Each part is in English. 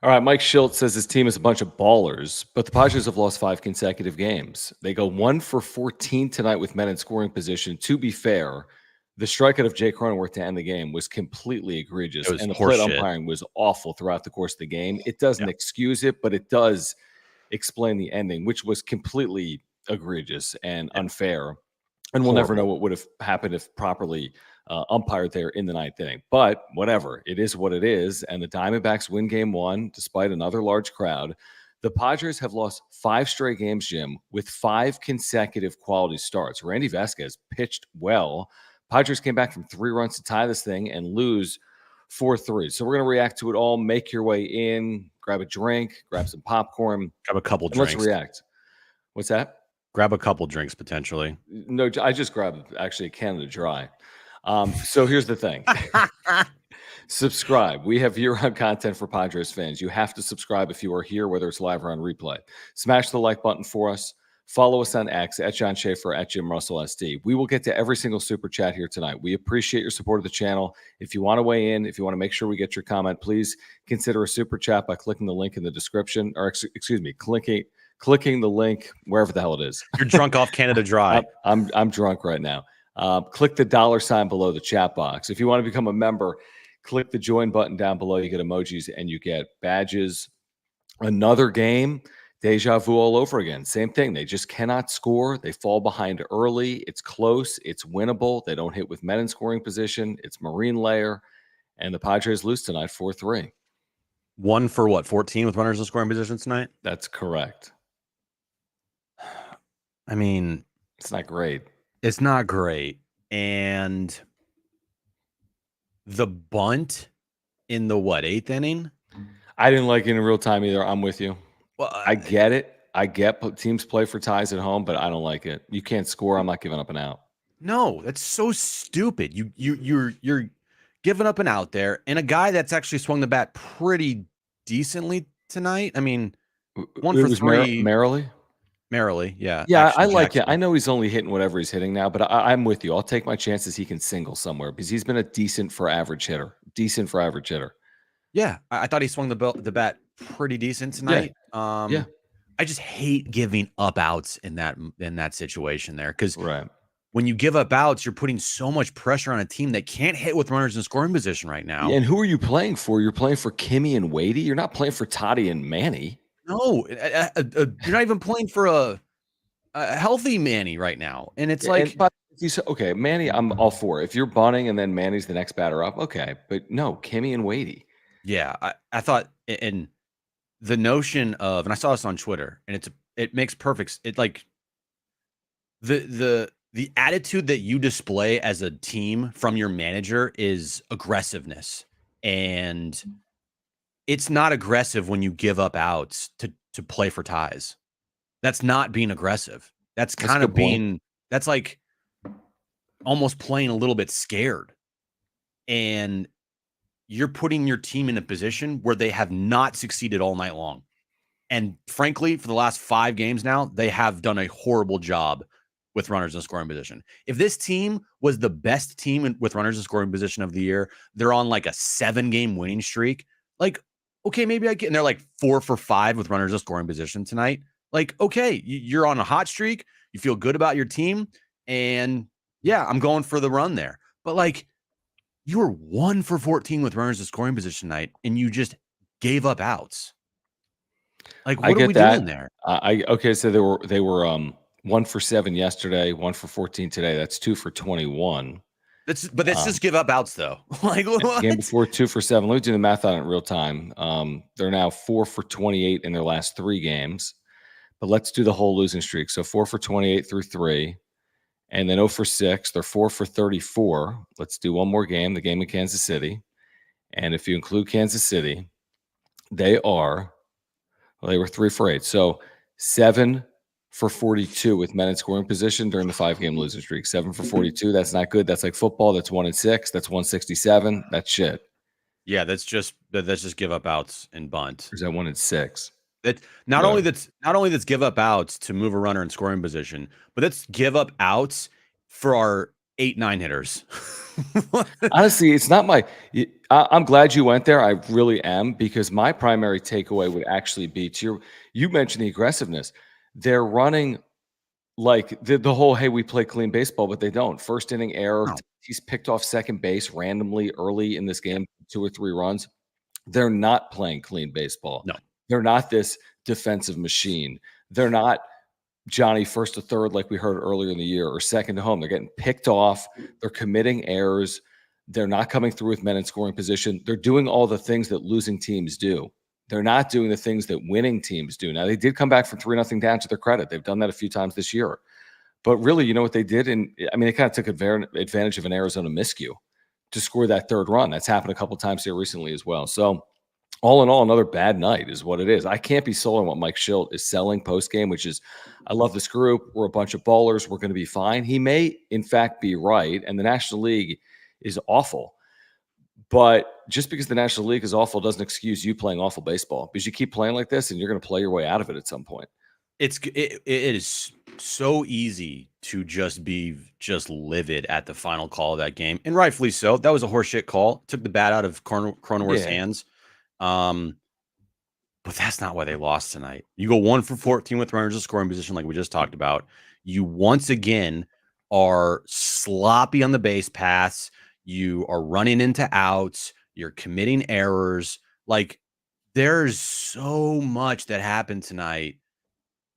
All right, Mike Schultz says his team is a bunch of ballers, but the Padres have lost 5 consecutive games. They go 1 for 14 tonight with men in scoring position. To be fair, the strikeout of Jay Cronenworth to end the game was completely egregious, It was and the plate horseshit. umpiring was awful throughout the course of the game. It doesn't excuse it, but it does explain the ending, which was completely egregious and unfair. And we'll never know what would have happened if properly umpired there in the ninth inning. But whatever, it is what it is. And the Diamondbacks win game 1 despite another large crowd. The Padres have lost 5 straight games, Jim, with 5 consecutive quality starts. Randy Vasquez pitched well. Padres came back from 3 runs to tie this thing and lose 4-3. So we're going to react to it all. Make your way in, grab a drink, grab some popcorn. Grab a couple drinks. Let's react. What's that? Grab a couple drinks, potentially. No, I just grabbed actually a Canada Dry. So here's the thing. Subscribe. We have year-round content for Padres fans. You have to subscribe if you are here, whether it's live or on replay. Smash the like button for us. Follow us on X, at John Schaefer, at Jim Russell SD. We will get to every single super chat here tonight. We appreciate your support of the channel. If you want to weigh in, if you want to make sure we get your comment, please consider a super chat by clicking the link in the description, or excuse me, clicking the link wherever the hell it is. You're drunk off Canada Dry. I'm drunk right now. Click the $ below the chat box. If you want to become a member, click the join button down below. You get emojis and you get badges. Another game, deja vu all over again. Same thing. They just cannot score. They fall behind early. It's close. It's winnable. They don't hit with men in scoring position. It's marine layer. And the Padres lose tonight 4-3. 1 for what? 14 with runners in scoring position tonight? That's correct. I mean, it's not great. It's not great. And the bunt in the 8th inning? I didn't like it in real time either. I'm with you. Well, I get it. I get teams play for ties at home, but I don't like it. You can't score. I'm not giving up an out. No, that's so stupid. You're giving up an out there, and a guy that's actually swung the bat pretty decently tonight. I mean, 1 for 3. Merrily, yeah. Yeah, I like it. I know he's only hitting whatever he's hitting now, but I'm with you. I'll take my chances he can single somewhere because he's been a decent for average hitter. Yeah, I thought he swung the bat pretty decent tonight. Yeah. I just hate giving up outs in that situation there because when you give up outs, you're putting so much pressure on a team that can't hit with runners in scoring position right now. Yeah, and who are you playing for? You're playing for Kimmy and Wadey. You're not playing for Toddy and Manny. No, you're not even playing for a healthy Manny right now. And it's like, you say, okay, Manny, I'm all for it. If you're bunting and then Manny's the next batter up, okay. But no, Kimmy and Wadey. Yeah, I thought, and the notion of, and I saw this on Twitter, and it makes perfect. It like the attitude that you display as a team from your manager is aggressiveness, and it's not aggressive when you give up outs to play for ties. That's not being aggressive. That's kind of being, that's like almost playing a little bit scared. And you're putting your team in a position where they have not succeeded all night long. And frankly, for the last 5 games now, they have done a horrible job with runners in scoring position. If this team was the best team with runners in scoring position of the year, they're on like a 7-game winning streak. Like, okay, maybe I get, and they're like 4 for 5 with runners in scoring position tonight. Like, okay, you're on a hot streak. You feel good about your team. And yeah, I'm going for the run there. But like, you were 1 for 14 with runners in scoring position tonight, and you just gave up outs. Like, what are we doing there? Okay, so they were 1 for 7 yesterday, 1 for 14 today. That's 2 for 21. That's just give up outs though. Like, what? Game before 2 for 7. Let me do the math on it in real time. They're now 4 for 28 in their last 3 games. But let's do the whole losing streak. So 4 for 28 through 3. And then 0 for 6. They're 4 for 34. Let's do one more game, the game in Kansas City. And if you include Kansas City, they were 3 for 8. So 7 for 42 with men in scoring position during the 5-game losing streak. 7 for 42. That's not good. That's like football. That's 1 and 6. That's 167. That's shit. Yeah, that's just give up outs and bunt. Or is that 1 and 6? That not only that's give up outs to move a runner in scoring position, but that's give up outs for 8-9 hitters. Honestly, it's not my. I'm glad you went there. I really am, because my primary takeaway would actually be you mentioned the aggressiveness. They're running like the whole, hey, we play clean baseball, but they don't. First inning error. No. He's picked off second base randomly early in this game, 2 or 3 runs. They're not playing clean baseball. No. They're not this defensive machine. They're not Johnny first to third like we heard earlier in the year, or second to home. They're getting picked off. They're committing errors. They're not coming through with men in scoring position. They're doing all the things that losing teams do. They're not doing the things that winning teams do. Now, they did come back from 3-0 down, to their credit. They've done that a few times this year. But really, you know what they did? And I mean, they kind of took advantage of an Arizona miscue to score that third run. That's happened a couple times here recently as well. So, all in all, another bad night is what it is. I can't be sold on what Mike Schilt is selling post-game, which is, I love this group. We're a bunch of ballers. We're going to be fine. He may, in fact, be right. And the National League is awful. But just because the National League is awful doesn't excuse you playing awful baseball, because you keep playing like this and you're going to play your way out of it at some point. It is so easy to just be livid at the final call of that game, and rightfully so. That was a horseshit call. Took the bat out of Cronenworth's hands. But that's not why they lost tonight. You go 1 for 14 with runners in scoring position, like we just talked about. You once again are sloppy on the base paths. You are running into outs. You're committing errors. Like, there's so much that happened tonight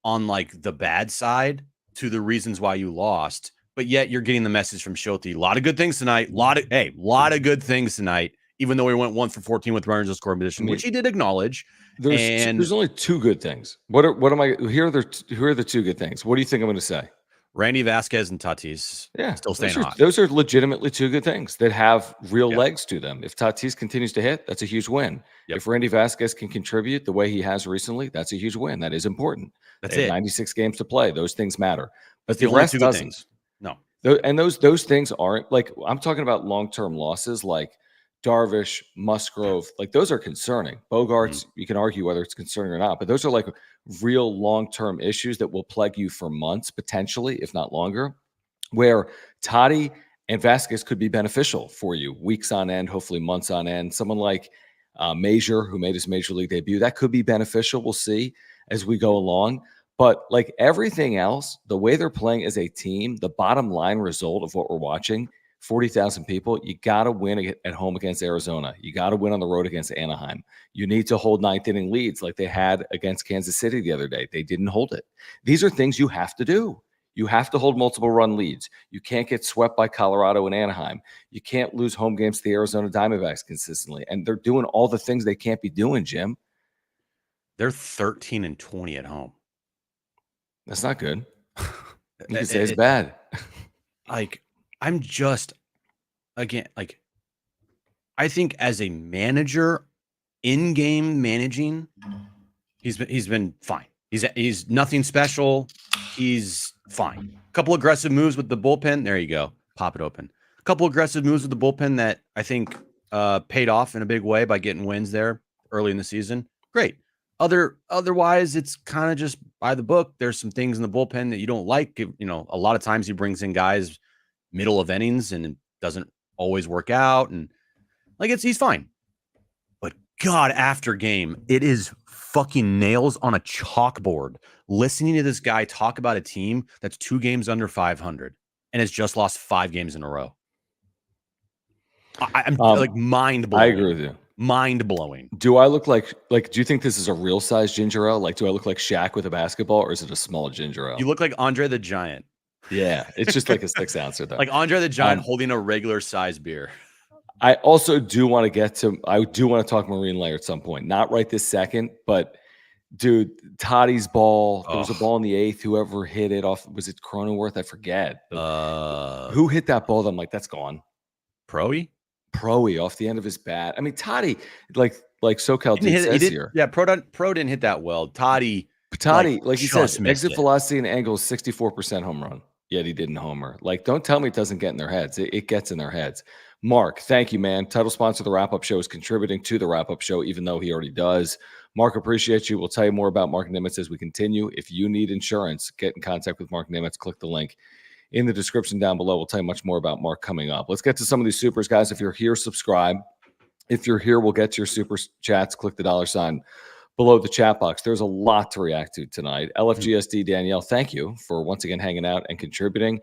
on like the bad side to the reasons why you lost, but yet you're getting the message from Schulte. A lot of good things tonight. A lot of good things tonight, even though we went 1 for 14 with runners in scoring position, which he did acknowledge. There's only 2 good things. Who are the 2 good things? What do you think I'm going to say? Randy Vasquez and Tatis, still staying hot. Those are legitimately 2 good things that have real legs to them. If Tatis continues to hit, that's a huge win. If Randy Vasquez can contribute the way he has recently, that's a huge win. That is important. That's they it. have 96 games to play. Those things matter. But the rest doesn't. Things. No. And those things aren't, like, I'm talking about long-term losses like Darvish, Musgrove. Like, those are concerning. Bogarts, you can argue whether it's concerning or not, but those are like real long-term issues that will plague you for months, potentially, if not longer, where Toddy and Vasquez could be beneficial for you weeks on end, hopefully months on end. Someone like Major, who made his major league debut, that could be beneficial. We'll see as we go along. But like everything else, the way they're playing as a team, the bottom line result of what we're watching, 40,000 people, you got to win at home against Arizona. You got to win on the road against Anaheim. You need to hold 9th inning leads like they had against Kansas City the other day. They didn't hold it. These are things you have to do. You have to hold multiple run leads. You can't get swept by Colorado and Anaheim. You can't lose home games to the Arizona Diamondbacks consistently. And they're doing all the things they can't be doing, Jim. They're 13-20 at home. That's not good. You can say it's bad. Like, I'm just, again, like, I think as a manager, in-game managing, he's been fine. He's nothing special. He's fine. A couple aggressive moves with the bullpen. There you go. Pop it open. A couple aggressive moves with the bullpen that I think paid off in a big way by getting wins there early in the season. Great. Otherwise, it's kind of just by the book. There's some things in the bullpen that you don't like. You know, a lot of times he brings in guys middle of innings and it doesn't always work out. And like, he's fine. But God, after game, it is fucking nails on a chalkboard listening to this guy talk about a team that's 2 games under 500 and has just lost 5 games in a row. I'm like mind blowing. I agree with you. Mind blowing. Do I look like do you think this is a real size ginger ale? Like, do I look like Shaq with a basketball, or is it a small ginger ale? You look like Andre the Giant. Yeah, it's just like a 6-ouncer though. Like Andre the Giant holding a regular size beer. I also do want to talk marine layer at some point. Not right this second, but dude, Toddy's ball. There was a ball in the 8th. Whoever hit it off, was it Cronenworth? I forget. Who hit that ball? I'm like, that's gone. Proey off the end of his bat. I mean, Toddy, like SoCal dude says here. Yeah, Pro didn't hit that well. Toddy, like he says, exit velocity and angle is 64% home run. Yet he didn't homer. Like, don't tell me it doesn't get in their heads. It gets in their heads. Mark, thank you, man. Title sponsor of the Wrap-Up Show is contributing to the Wrap-Up Show, even though he already does. Mark, appreciate you. We'll tell you more about Mark Nimitz as we continue. If you need insurance, get in contact with Mark Nimitz. Click the link in the description down below. We'll tell you much more about Mark coming up. Let's get to some of these supers, guys. If you're here, subscribe. If you're here, we'll get to your super chats. Click the $ below the chat box. There's a lot to react to tonight. LFGSD Danielle, thank you for once again hanging out and contributing.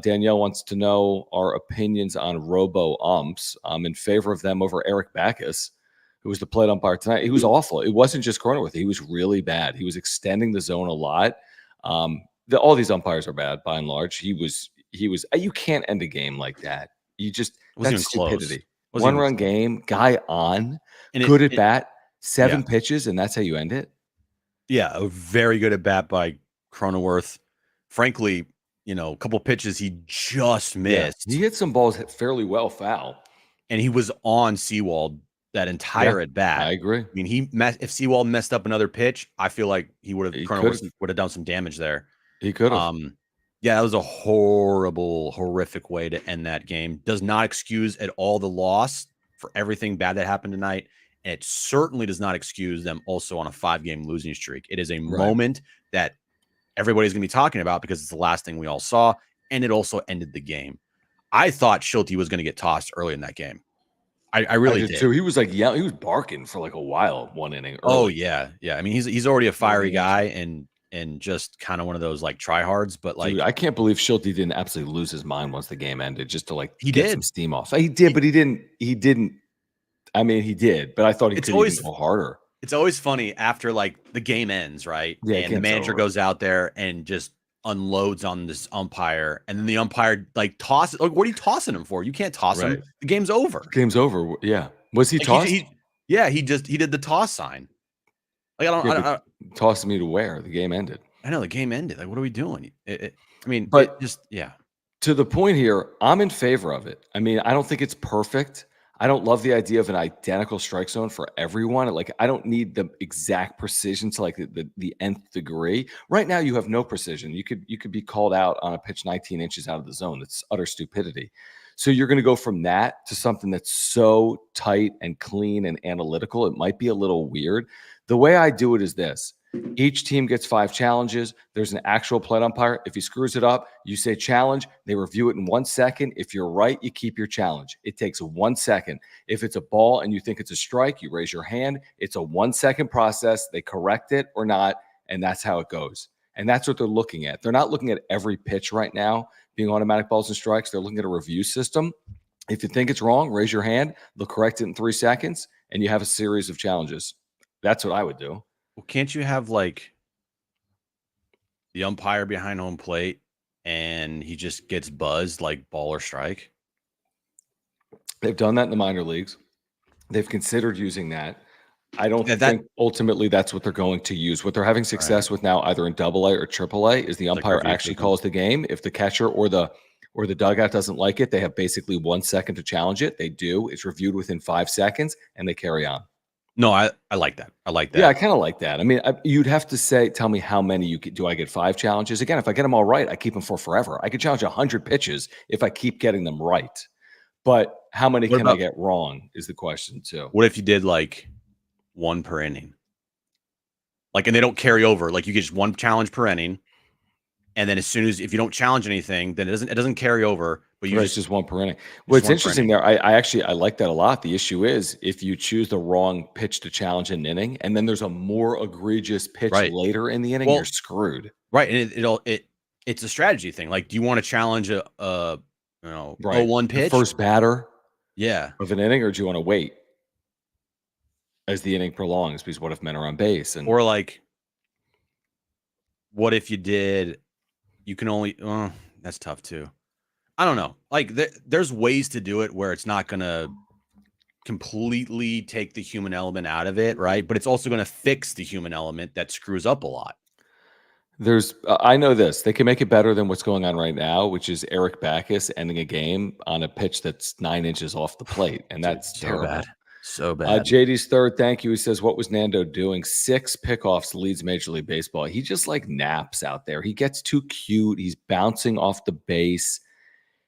Danielle wants to know our opinions on robo umps. I'm in favor of them over Eric Backus, who was the plate umpire tonight. He was awful. It wasn't just Cronenworth. He was really bad. He was extending the zone a lot. All these umpires are bad by and large. He was. You can't end a game like that. You just that's stupidity. One-run game, guy on, and good at bat, 7 pitches, and that's how you end it? Yeah, a very good at bat by Cronenworth. Frankly, a couple pitches he just missed. Yeah. He hit some balls fairly well foul. And he was on Sewald that entire at bat. I agree. I mean, if Sewald messed up another pitch, I feel like Cronenworth would have done some damage there. He could have. Yeah, that was a horrific way to end that game. Does not excuse at all the loss for everything bad that happened tonight. And it certainly does not excuse them also on a 5-game losing streak. It is a moment that everybody's going to be talking about because it's the last thing we all saw. And it also ended the game. I thought Schulte was going to get tossed early in that game. I really did too. He was like, he was barking for like a while, 1 inning. Early. Oh yeah. I mean, he's already a fiery guy and just kind of one of those like tryhards. But like, dude, I can't believe Schulte didn't absolutely lose his mind once the game ended, just to like get some steam off. He did, but he didn't. I mean, he did, but I thought he could even go harder. It's always funny after like the game ends, right? Yeah, and the manager goes out there and just unloads on this umpire, and then the umpire like tosses. Like, what are you tossing him for? You can't toss him. The game's over. Game's over. Yeah. Was he tossed? He did the toss sign. Like I don't toss me to where the game ended. I know the game ended. Like, what are we doing? To the point here, I'm in favor of it. I mean, I don't think it's perfect. I don't love the idea of an identical strike zone for everyone. Like, I don't need the exact precision to like the nth degree. Right now, you have no precision. You could be called out on a pitch 19 inches out of the zone. It's utter stupidity. So you're going to go from that to something that's so tight and clean and analytical. It might be a little weird. The way I do it is this. Each team gets 5 challenges. There's an actual plate umpire. If he screws it up, you say challenge. They review it in 1 second. If you're right, you keep your challenge. It takes 1 second. If it's a ball and you think it's a strike, you raise your hand. It's a 1 second process. They correct it or not, and that's how it goes. And that's what they're looking at. They're not looking at every pitch right now being automatic balls and strikes. They're looking at a review system. If you think it's wrong, raise your hand. They'll correct it in 3 seconds, and you have a series of challenges. That's what I would do. Well, can't you have like the umpire behind home plate and he just gets buzzed like ball or strike? They've done that in the minor leagues. They've considered using that. I don't think ultimately that's what they're going to use. What they're having success with now, either in AA or AAA, is the umpire actually calls the game. If the catcher or the dugout doesn't like it, they have basically 1 second to challenge it. They do. It's reviewed within 5 seconds, and they carry on. No, I like that. I like that. Yeah, I kind of like that. I mean, you'd have to tell me how many do I get 5 challenges? Again, if I get them all right, I keep them for forever. I could challenge 100 pitches if I keep getting them right. But how many can I get wrong is the question too. What if you did like 1 per inning? Like, and they don't carry over. Like, you get just 1 challenge per inning, and then if you don't challenge anything, then it doesn't carry over. But it's just 1 per inning. What's interesting there, I like that a lot. The issue is if you choose the wrong pitch to challenge an inning, and then there's a more egregious pitch later in the inning, you're screwed. Right, and it's a strategy thing. Like, do you want to challenge a 0-1 pitch, the first batter, of an inning, or do you want to wait as the inning prolongs? Because what if men are on base? Or like, what if you did? You can only. That's tough too. I don't know. Like, there's ways to do it where it's not going to completely take the human element out of it, right? But it's also going to fix the human element that screws up a lot. I know this. They can make it better than what's going on right now, which is Eric Backus ending a game on a pitch that's 9 inches off the plate, and that's terrible. So bad. JD's third, thank you. He says, what was Nando doing? 6 pickoffs leads Major League Baseball. He just like naps out there. He gets too cute. He's bouncing off the base.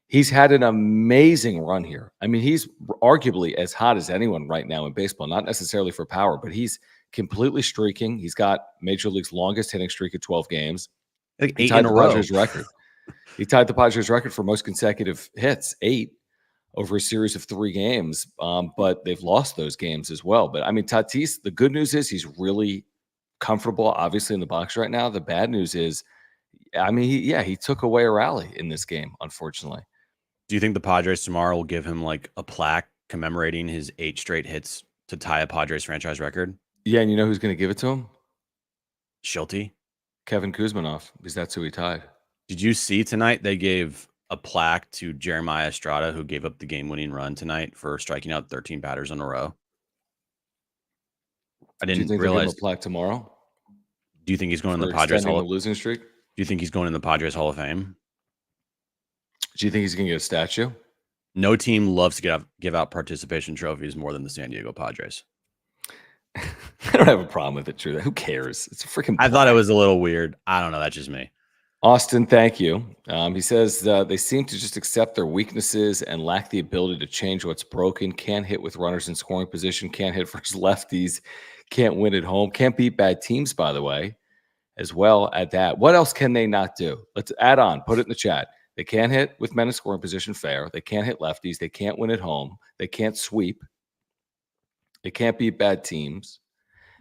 He's had an amazing run here. I mean, he's arguably as hot as anyone right now in baseball, not necessarily for power, but he's completely streaking. He's got Major League's longest hitting streak of 12 games. Like 8 in a row. Record. He tied the Padres record for most consecutive hits, 8 over a series of 3 games. But they've lost those games as well. But I mean, Tatis, the good news is he's really comfortable, obviously, in the box right now. The bad news is, I mean, he took away a rally in this game, unfortunately. Do you think the Padres tomorrow will give him like a plaque commemorating his 8 straight hits to tie a Padres franchise record? Yeah, and you know who's going to give it to him? Schulte? Kevin Kuzminoff, because that's who he tied. Did you see tonight they gave a plaque to Jeremiah Estrada, who gave up the game-winning run tonight for striking out 13 batters in a row? I Do you didn't think they'll give him realize. a plaque tomorrow Do you think he's going in for the Padres extending Hall? the losing streak? Do you think he's going in the Padres Hall of Fame? Do you think he's going to get a statue? No team loves to give out participation trophies more than the San Diego Padres. I don't have a problem with it, True. Who cares? It's a freaking I thought it was a little weird. I don't know. That's just me. Austin, thank you. He says they seem to just accept their weaknesses and lack the ability to change what's broken. Can't hit with runners in scoring position. Can't hit versus lefties. Can't win at home. Can't beat bad teams, by the way, as well at that. What else can they not do? Let's add on. Put it in the chat. They can't hit with men in scoring position fair. They can't hit lefties. They can't win at home. They can't sweep. They can't beat bad teams.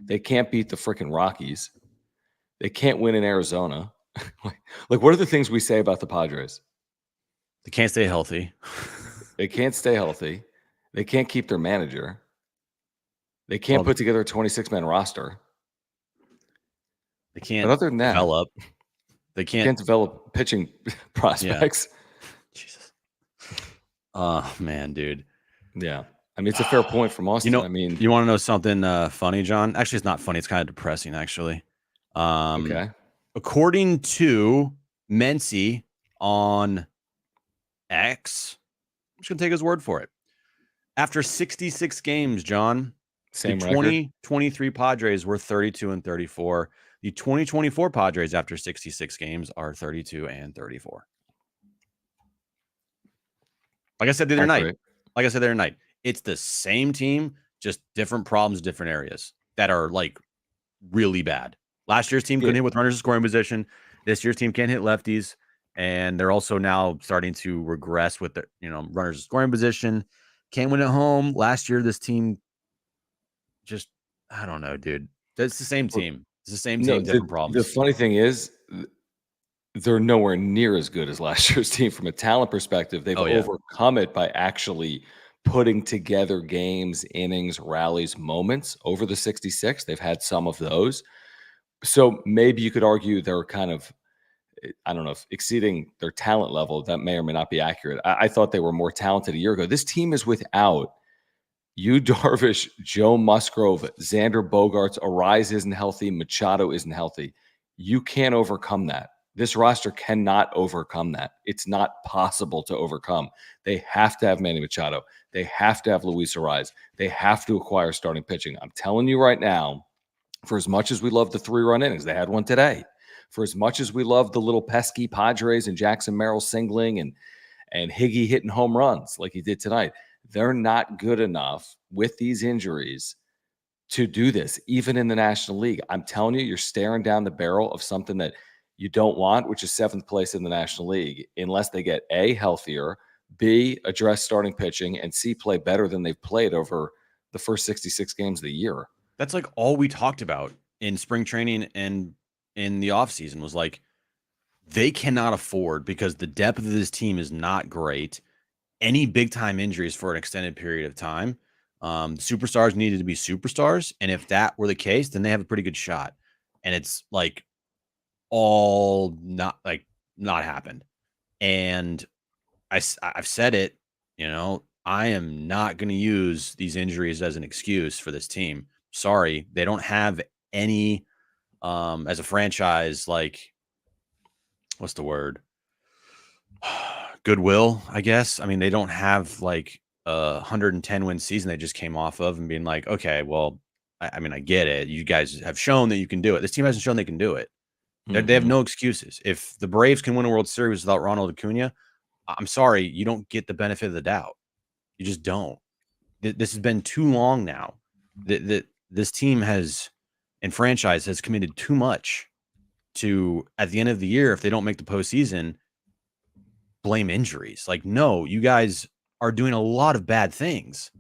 They can't beat the freaking Rockies. They can't win in Arizona. Like, what are the things we say about the Padres? They can't stay healthy. They can't stay healthy. They can't keep their manager. They can't put together a 26-man roster. They can't but other than that, develop. They can't develop pitching prospects. Yeah. Jesus. Oh, man, dude. Yeah. I mean, it's a fair point from Austin. I mean, you want to know something funny, John? Actually, it's not funny. It's kind of depressing, actually. Okay. According to Mency on X, I'm just going to take his word for it. After 66 games, John, Same the record. 2023 Padres were 32-34. The 2024 Padres, after 66 games, are 32-34. Like I said the other night, it's the same team, just different problems, different areas that are like really bad. Last year's team couldn't hit with runners in scoring position. This year's team can't hit lefties, and they're also now starting to regress with the runners in scoring position. Can't win at home. Last year, this team just I don't know, dude. It's the same team. It's the same team, different problems. The funny thing is, they're nowhere near as good as last year's team from a talent perspective. They've overcome it by actually putting together games, innings, rallies, moments over the 66. They've had some of those. So maybe you could argue they're kind of, I don't know, if exceeding their talent level. That may or may not be accurate. I thought they were more talented a year ago. This team is without Yu Darvish, Joe Musgrove, Xander Bogaerts. Arise isn't healthy. Machado isn't healthy. You can't overcome that. This roster cannot overcome that. It's not possible to overcome. They have to have Manny Machado. They have to have Luis Arise. They have to acquire starting pitching. I'm telling you right now, for as much as we love the 3-run innings, they had one today. For as much as we love the little pesky Padres and Jackson Merrill singling and Higgy hitting home runs like he did tonight, they're not good enough with these injuries to do this, even in the National League. I'm telling you, you're staring down the barrel of something that you don't want, which is 7th place in the National League, unless they get A, healthier, B, address starting pitching, and C, play better than they've played over the first 66 games of the year. That's like all we talked about in spring training and in the offseason was like, they cannot afford, because the depth of this team is not great, any big time injuries for an extended period of time. Superstars needed to be superstars. And if that were the case, then they have a pretty good shot. And it's like all not happened. And I've said it, I am not going to use these injuries as an excuse for this team. Sorry, they don't have any as a franchise, like, what's the word? Goodwill, I guess. I mean, they don't have like a 110 win season they just came off of and being like, okay, well, I mean, I get it. You guys have shown that you can do it. This team hasn't shown they can do it. They have no excuses. If the Braves can win a World Series without Ronald Acuna, I'm sorry, you don't get the benefit of the doubt. You just don't. This has been too long now. This team and franchise has committed too much to, at the end of the year, if they don't make the postseason, blame injuries. Like, no, you guys are doing a lot of bad things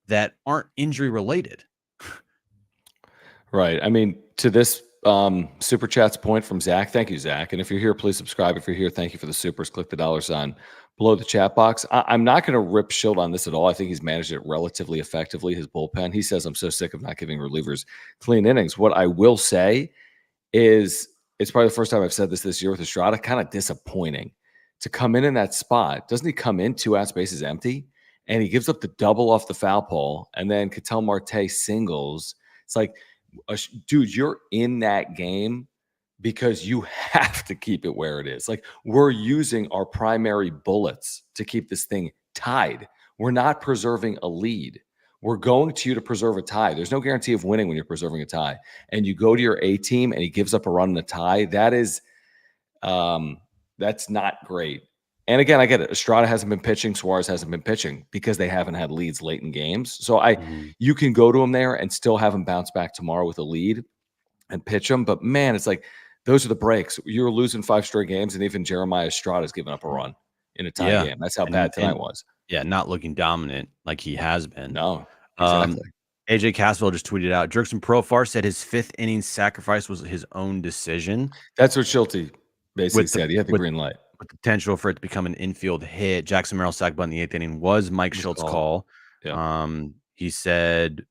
that aren't injury related. Right. I mean, to this super chat's point from Zach, thank you, Zach. And if you're here, please subscribe. If you're here, thank you for the supers. Click the dollar sign below the chat box. I'm not going to rip Schilt on this at all. I think he's managed it relatively effectively, his bullpen. He says, I'm so sick of not giving relievers clean innings. What I will say is, it's probably the first time I've said this year with Estrada, kind of disappointing to come in that spot. Doesn't he come in 2 out, bases empty, and he gives up the double off the foul pole, and then Ketel Marte singles? It's like, dude, you're in that game because you have to keep it where it is. Like, we're using our primary bullets to keep this thing tied. We're not preserving a lead. We're going to you to preserve a tie. There's no guarantee of winning when you're preserving a tie. And you go to your A team and he gives up a run in a tie. That is, that's not great. And again, I get it. Estrada hasn't been pitching. Suarez hasn't been pitching because they haven't had leads late in games. So you can go to him there and still have him bounce back tomorrow with a lead and pitch him. But man, it's like, those are the breaks. You're losing 5 straight games, and even Jeremiah Estrada's given up a run in a tie game. That's how bad tonight was. Yeah, not looking dominant like he has been. No, exactly. AJ Caswell just tweeted out, Jerkson Profar said his 5th inning sacrifice was his own decision. That's what Schulte basically said. He had the green light. With potential for it to become an infield hit. Jackson Merrill sack bunt in the 8th inning was Mike Schultz's call. Yeah. He said,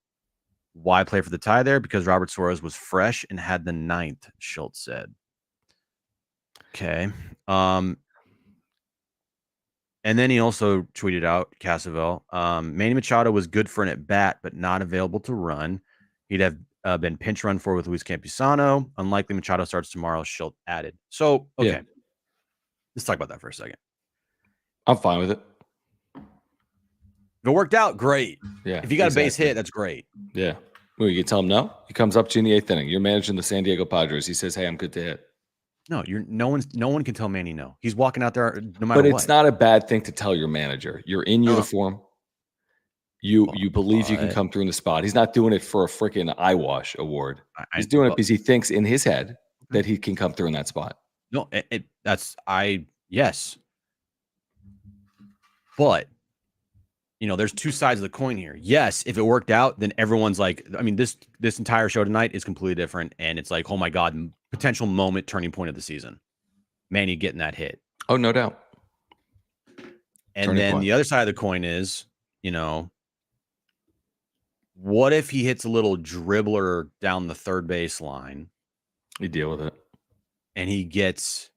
why play for the tie there? Because Robert Suarez was fresh and had the 9th, Schultz said. Okay. And then he also tweeted out, Casavell, Manny Machado was good for an at-bat, but not available to run. He'd have been pinch run for with Luis Campusano. Unlikely Machado starts tomorrow, Schultz added. So, okay. Yeah. Let's talk about that for a second. I'm fine with it. If it worked out, great. Yeah. If you got a base hit, that's great. Yeah. Well, you can tell him no. He comes up to you in the 8th inning. You're managing the San Diego Padres. He says, hey, I'm good to hit. No, no one can tell Manny no. He's walking out there no matter what. But it's not a bad thing to tell your manager. You're in uniform. You believe you can come through in the spot. He's not doing it for a freaking eyewash award. He's doing it because he thinks in his head that he can come through in that spot. No, yes. But there's 2 sides of the coin here. Yes, if it worked out, then everyone's like, I mean, this entire show tonight is completely different. And it's like, oh my God, potential moment, turning point of the season. Manny getting that hit. Oh, no doubt. And turning then point. The other side of the coin is, what if he hits a little dribbler down the third base line? You deal with it. And he gets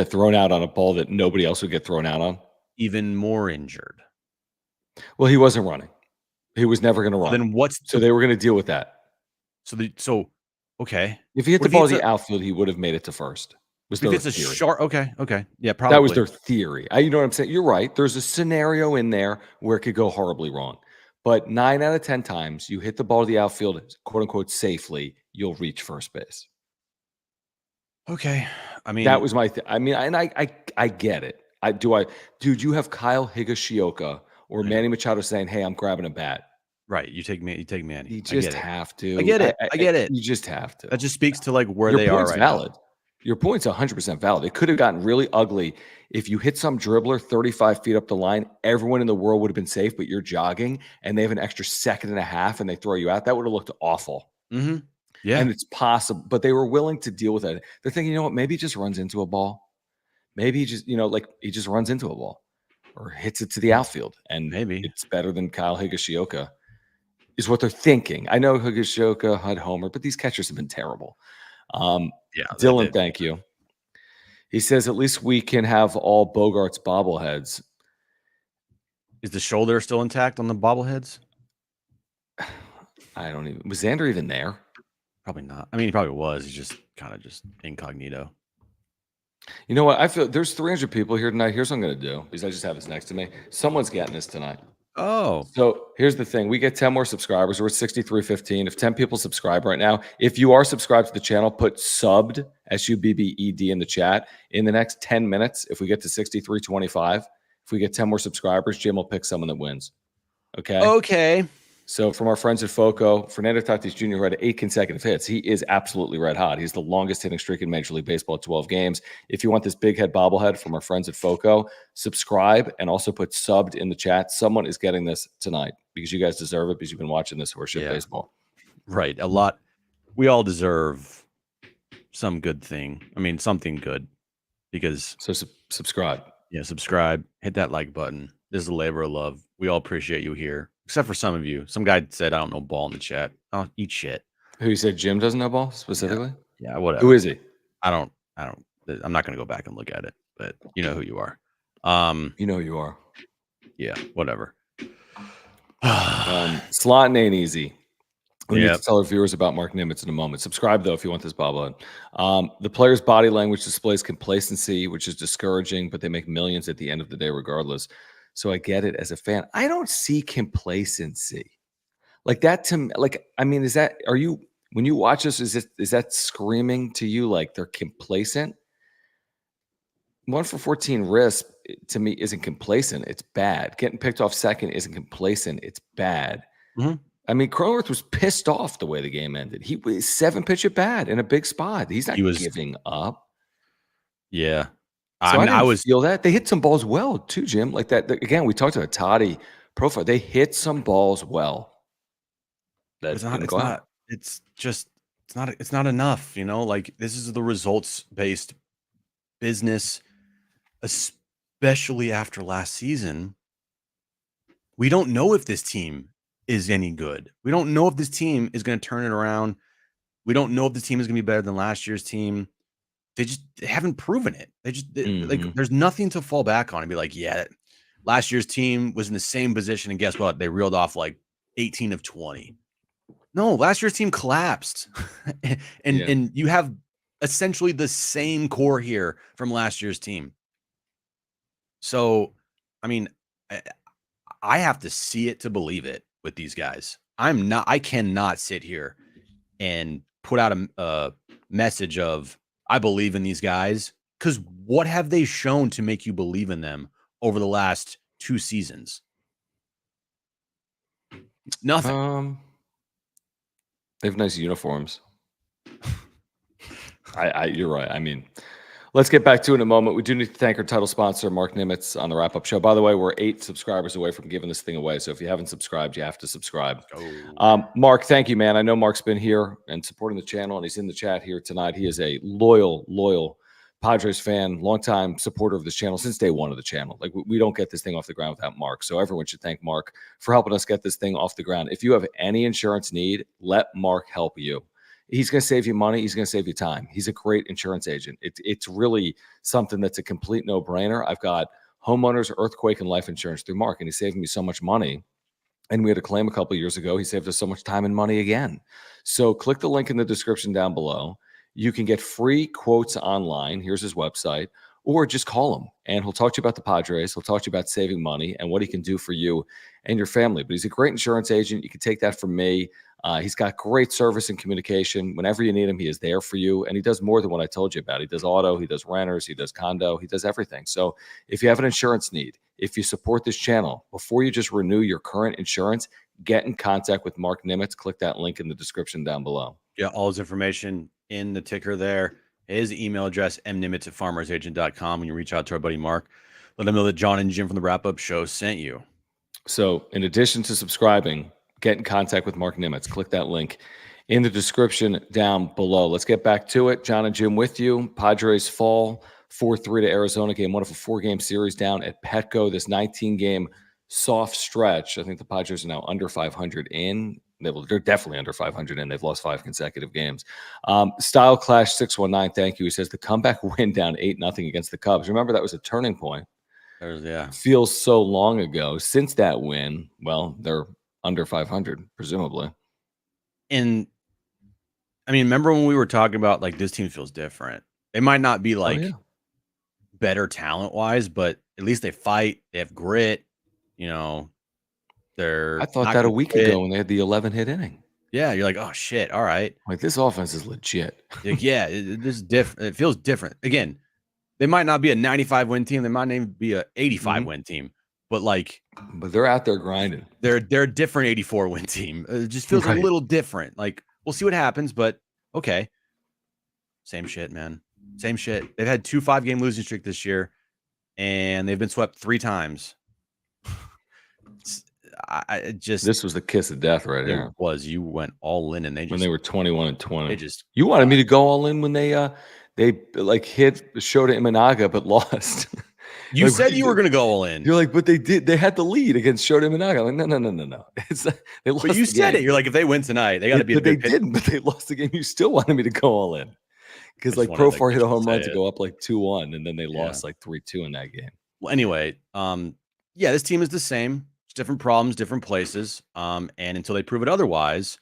thrown out on a ball that nobody else would get thrown out on. Even more injured. Well, he wasn't running. He was never going to run. Then so they were going to deal with that. Okay. If he hit the ball to the outfield, he would have made it to first. If it's a short, okay, yeah, probably. That was their theory. You know what I'm saying? You're right. There's a scenario in there where it could go horribly wrong. But 9 out of 10 times, you hit the ball to the outfield, quote unquote, safely, you'll reach first base. Okay. I mean, that was my I get it. Dude, you have Kyle Higashioka or Manny Machado saying, hey, I'm grabbing a bat. Right. You take Manny. You just have to. I get it. I get it. You just have to. That just speaks to like where they are right valid. Now. Your point's 100% valid. It could have gotten really ugly if you hit some dribbler 35 feet up the line. Everyone in the world would have been safe, but you're jogging and they have an extra second and a half and they throw you out. That would have looked awful. Mm-hmm. Yeah. And it's possible, but they were willing to deal with it. They're thinking, you know what? Maybe he just runs into a ball. Maybe he just, he just runs into a ball or hits it to the outfield. And maybe it's better than Kyle Higashioka is what they're thinking. I know Higashioka had homer, but these catchers have been terrible. Dylan, thank you. He says, at least we can have all Bogart's bobbleheads. Is the shoulder still intact on the bobbleheads? I don't even. Was Xander even there? Probably not. I mean, he probably was. He's just kind of just incognito. You know what? I feel there's 300 people here tonight. Here's what I'm going to do because I just have this next to me. Someone's getting this tonight. Oh. So here's the thing. We get 10 more subscribers. We're at 6315. If 10 people subscribe right now, if you are subscribed to the channel, put subbed, SUBBED in the chat. In the next 10 minutes, if we get to 6325, if we get 10 more subscribers, Jim will pick someone that wins. Okay? Okay. So from our friends at FOCO, Fernando Tatis Jr., who had 8 consecutive hits, he is absolutely red hot. He's the longest hitting streak in Major League Baseball at 12 games. If you want this big head bobblehead from our friends at FOCO, subscribe and also put subbed in the chat. Someone is getting this tonight because you guys deserve it because you've been watching this horseshit baseball. Right. A lot. We all deserve some good thing. I mean, something good because. So subscribe. Yeah, subscribe. Hit that like button. This is a labor of love. We all appreciate you here, except for some of you. Some guy said, I don't know ball in the chat. Oh, eat shit. Who you said Jim doesn't know ball specifically? Yeah, whatever. Who is he? I'm not going to go back and look at it, but you know who you are. You know who you are. Yeah, whatever. Slotting ain't easy. We need to tell our viewers about Mark Nimitz in a moment. Subscribe, though, if you want this bobblehead. The player's body language displays complacency, which is discouraging, but they make millions at the end of the day regardless. So I get it as a fan. I don't see complacency. Like that to me, like, I mean, when you watch this, is that screaming to you like they're complacent? 1 for 14 risk to me isn't complacent. It's bad. Getting picked off second isn't complacent. It's bad. Mm-hmm. I mean, Cronenworth was pissed off the way the game ended. He was 7-pitch at bat in a big spot. He's not giving up. Yeah. So I didn't feel that. They hit some balls well, too, Jim. Like that. Again, we talked about Toddy profile. They hit some balls well. It's not enough, you know? Like, this is the results-based business, especially after last season. We don't know if this team is any good. We don't know if this team is going to turn it around. We don't know if this team is going to be better than last year's team. They haven't proven it. Like, there's nothing to fall back on and be like, yeah, last year's team was in the same position. And guess what? They reeled off like 18 of 20. No, last year's team collapsed. and you have essentially the same core here from last year's team. So, I mean, I have to see it to believe it with these guys. I cannot sit here and put out a message of, I believe in these guys, because what have they shown to make you believe in them over the last 2 seasons? Nothing. They have nice uniforms. You're right. I mean, let's get back to it in a moment. We do need to thank our title sponsor, Mark Nimitz, on the wrap-up show. By the way, we're 8 subscribers away from giving this thing away. So if you haven't subscribed, you have to subscribe. Mark, thank you, man. I know Mark's been here and supporting the channel, and he's in the chat here tonight. He is a loyal Padres fan, longtime supporter of this channel since day one of the channel. Like, we don't get this thing off the ground without Mark. So everyone should thank Mark for helping us get this thing off the ground. If you have any insurance need, let Mark help you. He's going to save you money. He's going to save you time. He's a great insurance agent. It's really something that's a complete no-brainer. I've got homeowners, earthquake, and life insurance through Mark, and he's saving me so much money. And we had a claim a couple of years ago. He saved us so much time and money again. So click the link in the description down below. You can get free quotes online. Here's his website. Or just call him, and he'll talk to you about the Padres. He'll talk to you about saving money and what he can do for you and your family. But he's a great insurance agent. You can take that from me. He's got great service and communication. Whenever you need him, he is there for you. And he does more than what I told you about. He does auto, he does renters, he does condo, he does everything. So if you have an insurance need, if you support this channel, before you just renew your current insurance, get in contact with Mark Nimitz. Click that link in the description down below. Yeah, all his information in the ticker there. His email address, mnimitz@farmersagent.com. When you reach out to our buddy Mark, let him know that John and Jim from the wrap-up show sent you. So in addition to subscribing, get in contact with Mark Nimitz. Click that link in the description down below. Let's get back to it. John and Jim with you. Padres fall 4-3 to Arizona. Game 1 of a 4-game series down at Petco. This 19-game soft stretch. I think the Padres are now under 500 in. They're definitely under 500 in. They've lost 5 consecutive games. Style Clash 619, thank you. He says the comeback win down 8-0 against the Cubs. Remember, that was a turning point. Feels so long ago. Since that win, well, they're under 500, presumably. And I mean, remember when we were talking about like this team feels different? They might not be like better talent wise, but at least they fight. They have grit. You know, I thought that a week ago when they had the 11-hit inning. Yeah, you're like, oh shit, all right. Like, this offense is legit. Like, yeah, this is different. It feels different. Again, they might not be a 95 win team. They might not even be a 85 win team, but like, but they're out there grinding. They're a different 84 win team. It just feels a little different. Like, we'll see what happens, but okay. Same shit, man. Same shit. They've had 2 5-game losing streak this year, and they've been swept 3 times. This was the kiss of death right here. It was. You went all in, and when they were 21-20. They just you wanted me to go all in when they like hit the show to Imanaga but lost. You like, said you were going to go all in. You're like, but they did. They had the lead against Shota Imanaga. I'm like, no. It's they lost. But you said it. You're like, if they win tonight, they got to be. But they didn't. But they lost the game. You still wanted me to go all in because like Profar hit a home run to go up like 2-1, and then they lost like 3-2 in that game. Well, anyway, this team is the same. It's different problems, different places. And until they prove it otherwise,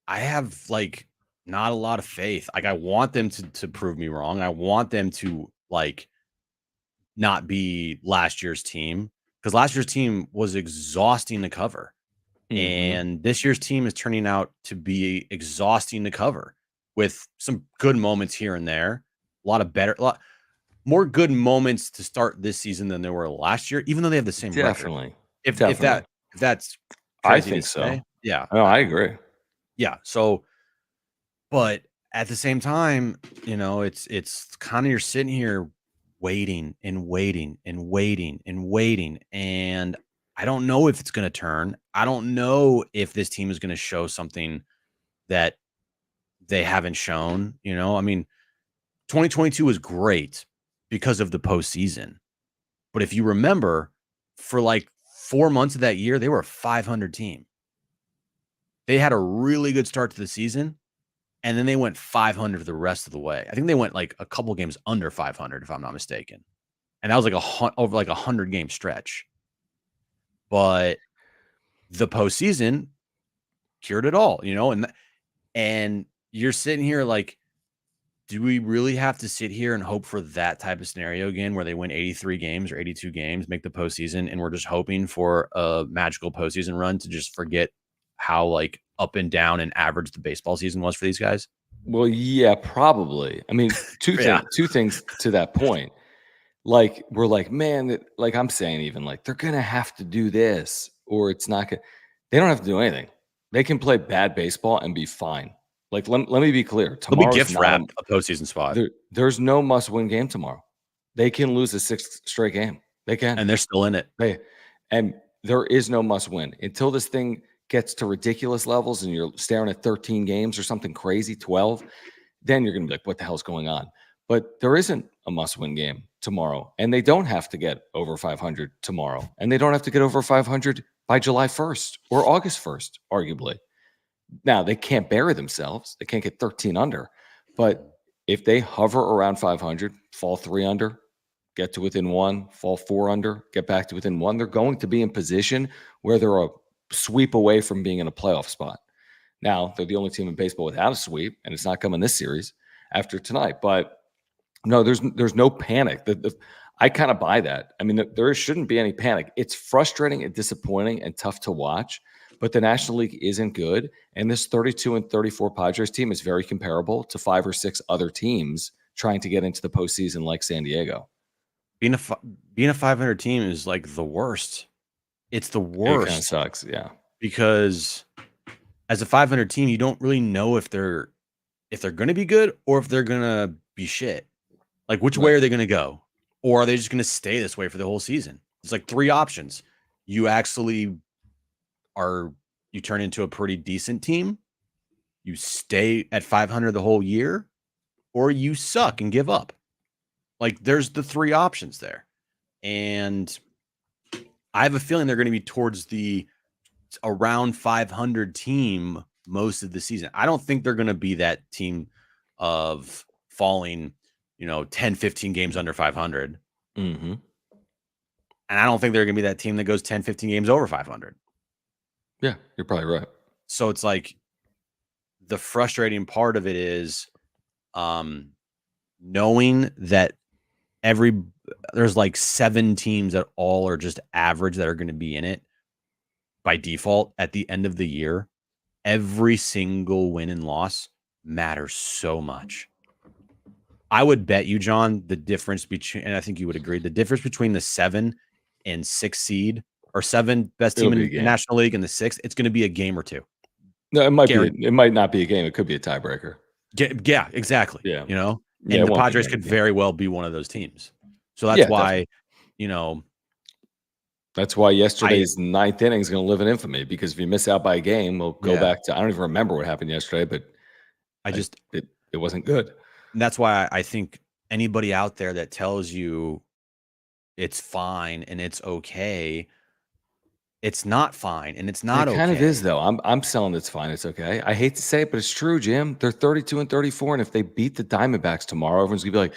I have like not a lot of faith. Like, I want them to prove me wrong. I want them to like not be last year's team, because last year's team was exhausting to cover. And this year's team is turning out to be exhausting to cover with some good moments here and there. A lot more good moments to start this season than there were last year, even though they have the same Definitely. record. If that's I think so. Say. Yeah. No, I agree. Yeah. So, but at the same time, it's kind of, you're sitting here waiting and waiting and waiting and waiting. And I don't know if it's going to turn. I don't know if this team is going to show something that they haven't shown. I mean, 2022 was great because of the postseason. But if you remember, for like 4 months of that year, they were a 500 team. They had a really good start to the season, and then they went 500 the rest of the way. I think they went like a couple games under 500, if I'm not mistaken. And that was like over like 100-game stretch. But the postseason cured it all, and you're sitting here like, do we really have to sit here and hope for that type of scenario again, where they win 83 games or 82 games, make the postseason, and we're just hoping for a magical postseason run to just forget how like up and down and average the baseball season was for these guys? Well, yeah, probably. I mean, two things to that point. Like, we're like, man, like I'm saying, even like they're gonna have to do this, or it's not gonna. They don't have to do anything. They can play bad baseball and be fine. Like, let me be clear. Tomorrow's gift wrapped a postseason spot. There's no must-win game tomorrow. They can lose a 6th straight game. They can, and they're still in it. And there is no must-win until this thing gets to ridiculous levels, and you're staring at 13 games or something crazy, 12. Then you're gonna be like, what the hell's going on? But there isn't a must-win game tomorrow, and they don't have to get over 500 tomorrow, and they don't have to get over 500 by July 1st or August 1st, arguably. Now, they can't bury themselves. They can't get 13 under. But if they hover around 500, fall 3 under, get to within 1, fall 4 under, get back to within 1, they're going to be in position where they're a sweep away from being in a playoff spot. Now, they're the only team in baseball without a sweep, and it's not coming this series after tonight. But no, there's no panic. I kind of buy that. I mean, there shouldn't be any panic. It's frustrating and disappointing and tough to watch, but the National League isn't good. And this 32-34 Padres team is very comparable to 5 or 6 other teams trying to get into the postseason like San Diego. Being a 500 team is like the worst. It's the worst. It kind of sucks, yeah. Because as a 500 team, you don't really know if they're going to be good or if they're going to be shit. Like, which way are they going to go? Or are they just going to stay this way for the whole season? It's like 3 options. You actually you turn into a pretty decent team, you stay at 500 the whole year, or you suck and give up. Like, there's the 3 options there. And I have a feeling they're going to be towards the around 500 team most of the season. I don't think they're going to be that team of falling, 10, 15 games under 500. Mm-hmm. And I don't think they're going to be that team that goes 10, 15 games over 500. Yeah, you're probably right. So it's like, the frustrating part of it is knowing that there's like 7 teams that all are just average that are going to be in it by default at the end of the year. Every single win and loss matters so much. I would bet you, John, the difference between, and I think you would agree, the difference between the 7 and 6th seed or 7 best team in the National League in the 6th, it's going to be a game or two. No, it might be. It might not be a game. It could be a tiebreaker. Yeah, exactly. Yeah, and the Padres could very well be one of those teams. So that's why, definitely. That's why yesterday's 9th inning is going to live in infamy, because if you miss out by a game, we'll go back to, I don't even remember what happened yesterday, but it wasn't good. And that's why I think anybody out there that tells you it's fine and it's okay, it's not fine and it's not okay. It kind of is, though. I'm selling it's fine, it's okay. I hate to say it, but it's true, Jim. They're 32 and 34, and if they beat the Diamondbacks tomorrow, everyone's gonna be like,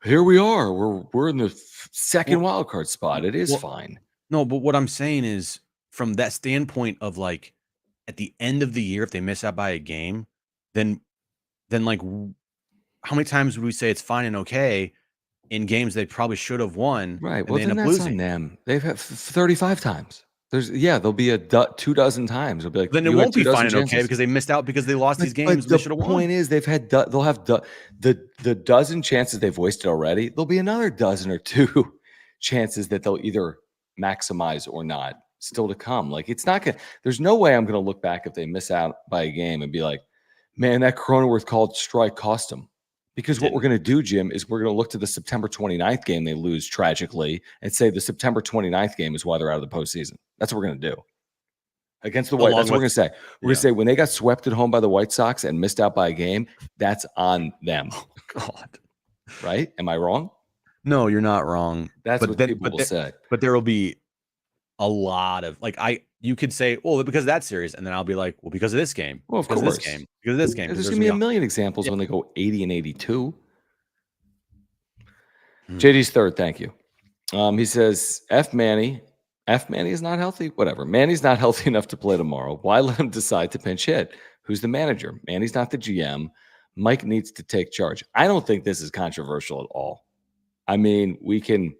"Here we are. We're in the second wild card spot. It is fine." No, but what I'm saying is, from that standpoint of like, at the end of the year, if they miss out by a game, then like, how many times would we say it's fine and okay in games they probably should have won? Right. Well, then that's on them. They've had 35 times. There'll be 24 times. It'll be like, then it won't be fine and okay because they missed out because they lost these games. But the point is, they've had they'll have the dozen chances they've wasted already. There'll be another dozen or two chances that they'll either maximize or not still to come. Like, it's not gonna. There's no way I'm gonna look back if they miss out by a game and be like, man, that Cronenworth called strike cost them. Because what we're going to do, Jim, is we're going to look to the September 29th game they lose tragically and say the September 29th game is why they're out of the postseason. That's what we're going to do. Against the White Sox. That's what we're going to say. We're going to say when they got swept at home by the White Sox and missed out by a game, that's on them. Oh, God. Right? Am I wrong? No, you're not wrong. That's what people will say. But there will be a lot of, like, you could say, well, because of that series, and then I'll be like, well, because of this game. Well, of course. Because of this game. There's going to be a million examples when they go 80 and 82. JD's third, thank you. He says, F Manny is not healthy. Whatever. Manny's not healthy enough to play tomorrow. Why let him decide to pinch hit? Who's the manager? Manny's not the GM. Mike needs to take charge. I don't think this is controversial at all. I mean, we can...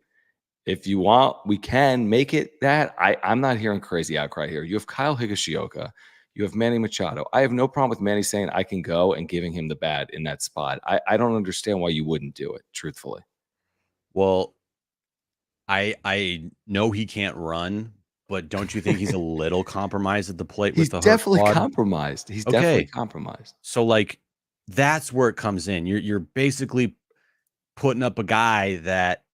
If you want, we can make it that. I'm not hearing crazy outcry here. You have Kyle Higashioka. You have Manny Machado. I have no problem with Manny saying I can go and giving him the bat in that spot. I don't understand why you wouldn't do it, truthfully. Well, I know he can't run, but don't you think he's a little compromised at the plate? He's definitely compromised. He's definitely compromised. So, like, that's where it comes in. You're basically putting up a guy that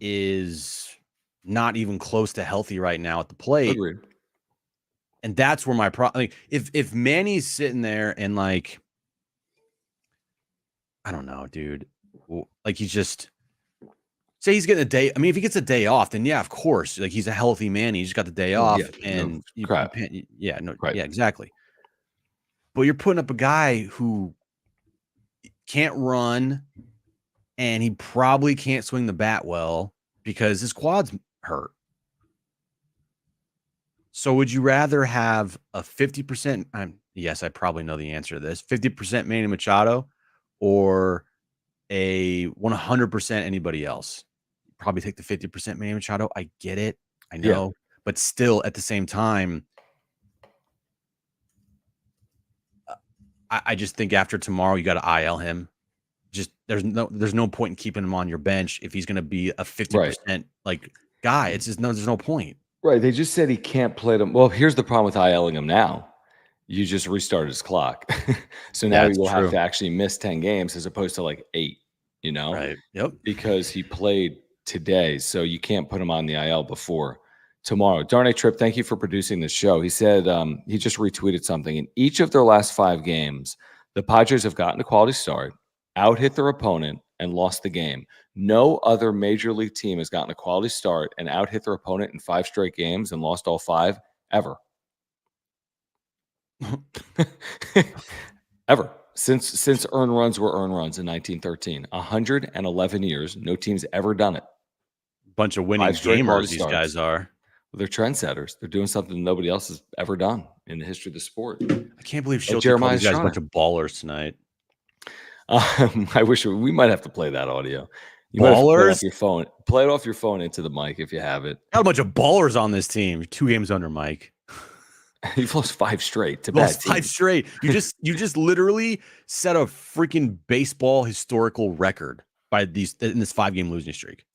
is not even close to healthy right now at the plate. Agreed. And that's where my problem. Like, if Manny's sitting there and, like, I don't know, dude, like, he's just say he's getting a day. I mean, if he gets a day off, then yeah, of course, like, he's a healthy man. He just got the day off, and exactly. But you're putting up a guy who can't run. And he probably can't swing the bat well because his quad's hurt. So would you rather have a 50%? Yes, I probably know the answer to this. 50% Manny Machado or a 100% anybody else? Probably take the 50% Manny Machado. I get it. I know. Yeah. But still, at the same time, I just think after tomorrow, you got to IL him. Just there's no point in keeping him on your bench if he's going to be a 50% like guy. It's just there's no point. Right. They just said he can't play them. Well, here's the problem with ILing him now. You just restarted his clock. So now he will have to actually miss 10 games as opposed to like 8, you know? Right. Yep. Because he played today. So you can't put him on the IL before tomorrow. Darnay Tripp, thank you for producing this show. He said he just retweeted something. In each of their last 5 games, the Padres have gotten a quality start, out-hit their opponent, and lost the game. No other major league team has gotten a quality start and out-hit their opponent in 5 straight games and lost all 5 ever. Ever. Since earned runs were earned runs in 1913. 111 years. No team's ever done it. Bunch of winning gamers these guys are. They're trendsetters. They're doing something nobody else has ever done in the history of the sport. I can't believe Schulte called these guys a bunch of ballers tonight. I wish we might have to play that audio. You ballers? Play it off your phone into the mic if you have it. Got a bunch of ballers on this team. 2 games under Mike. You've lost 5 straight to lost 5 straight. You just literally set a freaking baseball historical record by in this 5-game losing streak.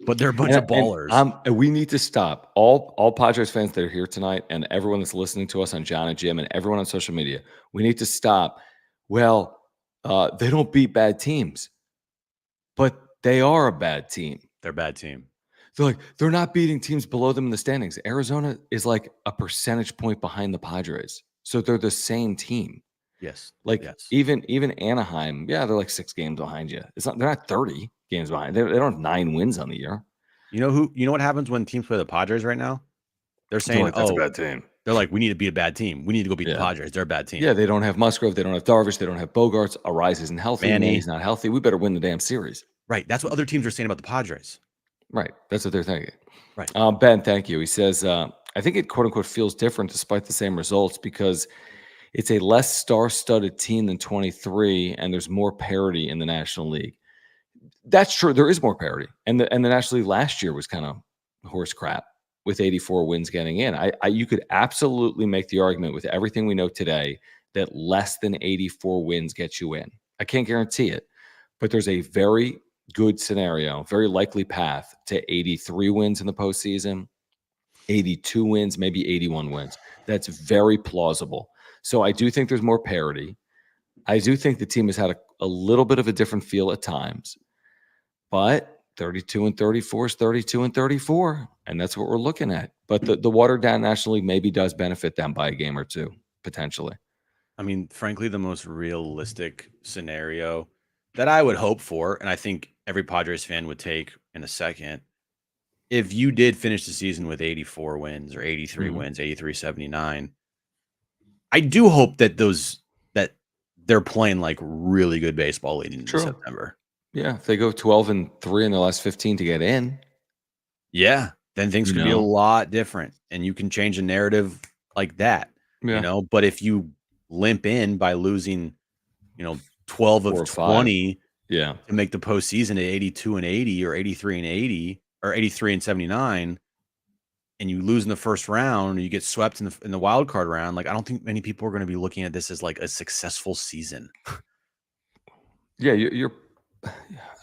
but they're a bunch of ballers. And we need to stop. All Padres fans that are here tonight and everyone that's listening to us on John and Jim and everyone on social media, we need to stop. Well, they don't beat bad teams, but they are a bad team. They're a bad team. They're not beating teams below them in the standings. Arizona is like a percentage point behind the Padres. So they're the same team. Yes. Yes. Even Anaheim, yeah, they're like 6 games behind you. They're not 30 games behind. They don't have 9 wins on the year. You know what happens when teams play the Padres right now? They're saying, that's a bad team. They're like, we need to beat a bad team. We need to go beat the Padres. They're a bad team. Yeah, they don't have Musgrove. They don't have Darvish. They don't have Bogarts. Arise isn't healthy. Manny's not healthy. We better win the damn series. Right. That's what other teams are saying about the Padres. Right. That's what they're thinking. Right. Ben, thank you. He says, I think it quote unquote feels different despite the same results because it's a less star-studded team than 23, and there's more parity in the National League. That's true. There is more parity, and the National League last year was kind of horse crap with 84 wins getting in. You could absolutely make the argument with everything we know today that less than 84 wins gets you in. I can't guarantee it, but there's a very good scenario, very likely path to 83 wins in the postseason, 82 wins, maybe 81 wins. That's very plausible. So I do think there's more parity. I do think the team has had a little bit of a different feel at times, but 32 and 34 is 32 and 34, and that's what we're looking at. But the watered down National League maybe does benefit them by a game or two, potentially. I mean, frankly, the most realistic scenario that I would hope for, and I think every Padres fan would take in a second, if you did finish the season with 84 wins or 83 wins, 83-79, I do hope that they're playing like really good baseball leading into September. Yeah, if they go 12-3 in the last 15 to get in. Yeah, then things could be a lot different, and you can change a narrative like that. Yeah. But if you limp in by losing, 12 of 20 to make the postseason at 82 and 80 or 83 and 80 or 83 and 79, and you lose in the first round or you get swept in the wild card round, like I don't think many people are going to be looking at this as like a successful season. Yeah, you're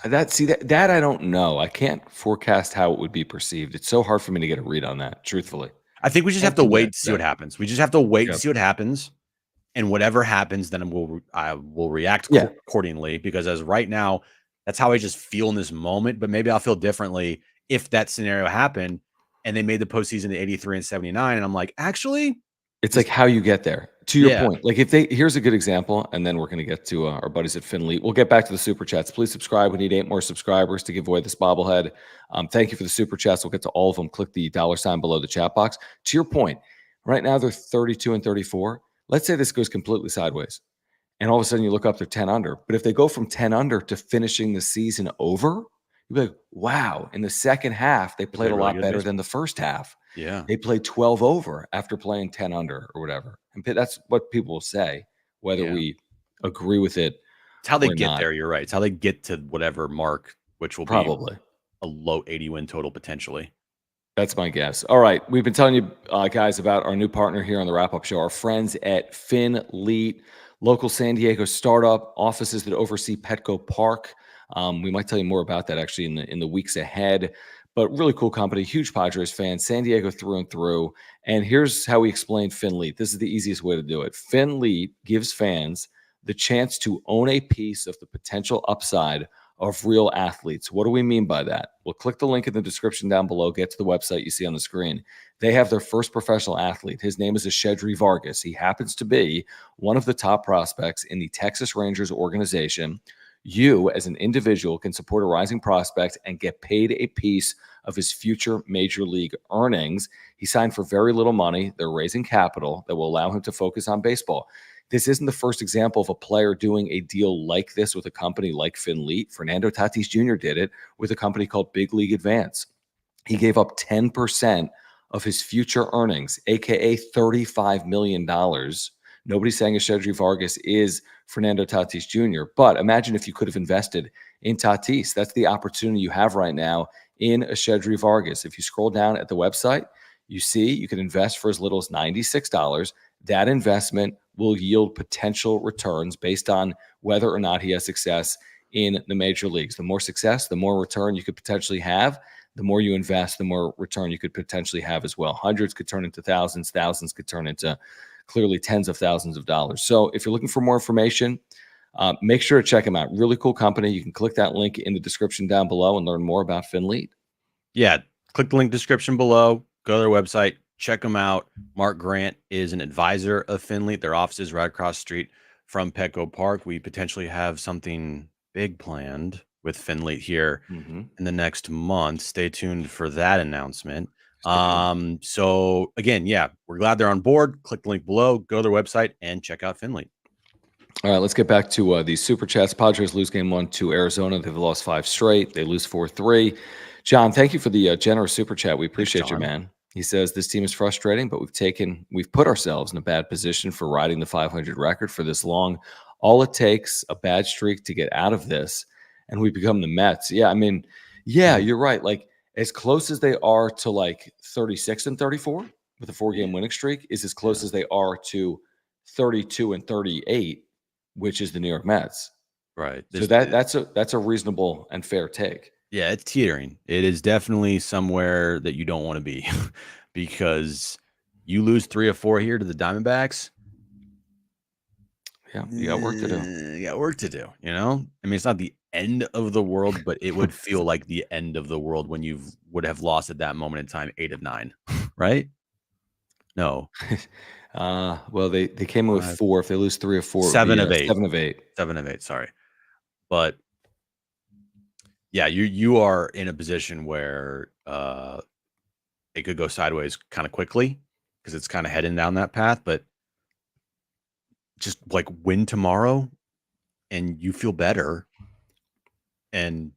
that I don't know. I can't forecast how it would be perceived. It's so hard for me to get a read on that, truthfully. I think we just have to wait to see what happens. We just have to wait to see what happens. And whatever happens, then I will react accordingly, because as right now, that's how I just feel in this moment. But maybe I'll feel differently if that scenario happened and they made the postseason at 83 and 79. And I'm like, actually, it's like how you get there. To your point, like here's a good example, and then we're going to get to our buddies at Finley. We'll get back to the super chats. Please subscribe. We need 8 more subscribers to give away this bobblehead. Thank you for the super chats. We'll get to all of them. Click the $sign below the chat box. To your point, right now they're 32 and 34. Let's say this goes completely sideways, and all of a sudden you look up, they're 10 under. But if they go from 10 under to finishing the season over, you'd be like, wow, in the second half, they played a lot better than the first half. Yeah. They played 12 over after playing 10 under or whatever. And that's what people will say, whether we agree with it. It's how they get there. You're right. It's how they get to whatever mark, which will probably be a low 80 win total potentially. That's my guess. All right. We've been telling you guys about our new partner here on the wrap-up show, our friends at Finley, local San Diego startup, offices that oversee Petco Park. We might tell you more about that actually in the weeks ahead. But really cool company, huge Padres fan, San Diego through and through. And here's how we explain Finley. This is the easiest way to do it. Finley gives fans the chance to own a piece of the potential upside of real athletes. What do we mean by that? Well, click the link in the description down below. Get to the website you see on the screen. They have their first professional athlete. His name is Shedry Vargas. He happens to be one of the top prospects in the Texas Rangers organization. You, as an individual, can support a rising prospect and get paid a piece of his future major league earnings. He signed for very little money. They're raising capital that will allow him to focus on baseball. This isn't the first example of a player doing a deal like this with a company like Finley. Fernando Tatis Jr. did it with a company called Big League Advance. He gave up 10% of his future earnings, aka $35 million. Nobody's saying Shedry Vargas is Fernando Tatis Jr., but imagine if you could have invested in Tatis. That's the opportunity you have right now in Shedry Vargas. If you scroll down at the website, you see you can invest for as little as $96. That investment will yield potential returns based on whether or not he has success in the major leagues. The more success, the more return you could potentially have. The more you invest, the more return you could potentially have as well. Hundreds could turn into thousands. Thousands could turn into clearly tens of thousands of dollars. So if you're looking for more information, make sure to check them out. Really cool company. You can click that link in the description down below and learn more about FinLead. Yeah, click the link description below. Go to their website. Check them out. Mark Grant is an advisor of FinLead. Their office is right across the street from Petco Park. We potentially have something big planned with FinLead here in the next month. Stay tuned for that announcement. So again, yeah, we're glad they're on board. Click the link below, go to their website, and check out FinLead. All right, let's get back to these super chats. Padres lose game 1 to Arizona. They've lost 5 straight. They lose 4-3. John, thank you for the generous super chat. We appreciate you, man. He says this team is frustrating, but we've put ourselves in a bad position for riding the 500 record for this long. All it takes a bad streak to get out of this, and we become the Mets. Yeah, I mean, yeah, you're right. Like as close as they are to like 36 and 34 with a 4-game winning streak is as close as they are to 32 and 38, which is the New York Mets. Right. So that's a reasonable and fair take. Yeah, it's teetering. It is definitely somewhere that you don't want to be because you lose 3 or 4 here to the Diamondbacks. Yeah, you got work to do. You got work to do, you know? I mean, it's not the end of the world, but it would feel like the end of the world when you would have lost at that moment in time 8 of 9, right? No. Well, they came in with 4. If they lose 3 or 4, 7 of 8. 7 of 8. 7 of 8, sorry. But yeah, you are in a position where it could go sideways kind of quickly because it's kind of heading down that path, but just like win tomorrow and you feel better. And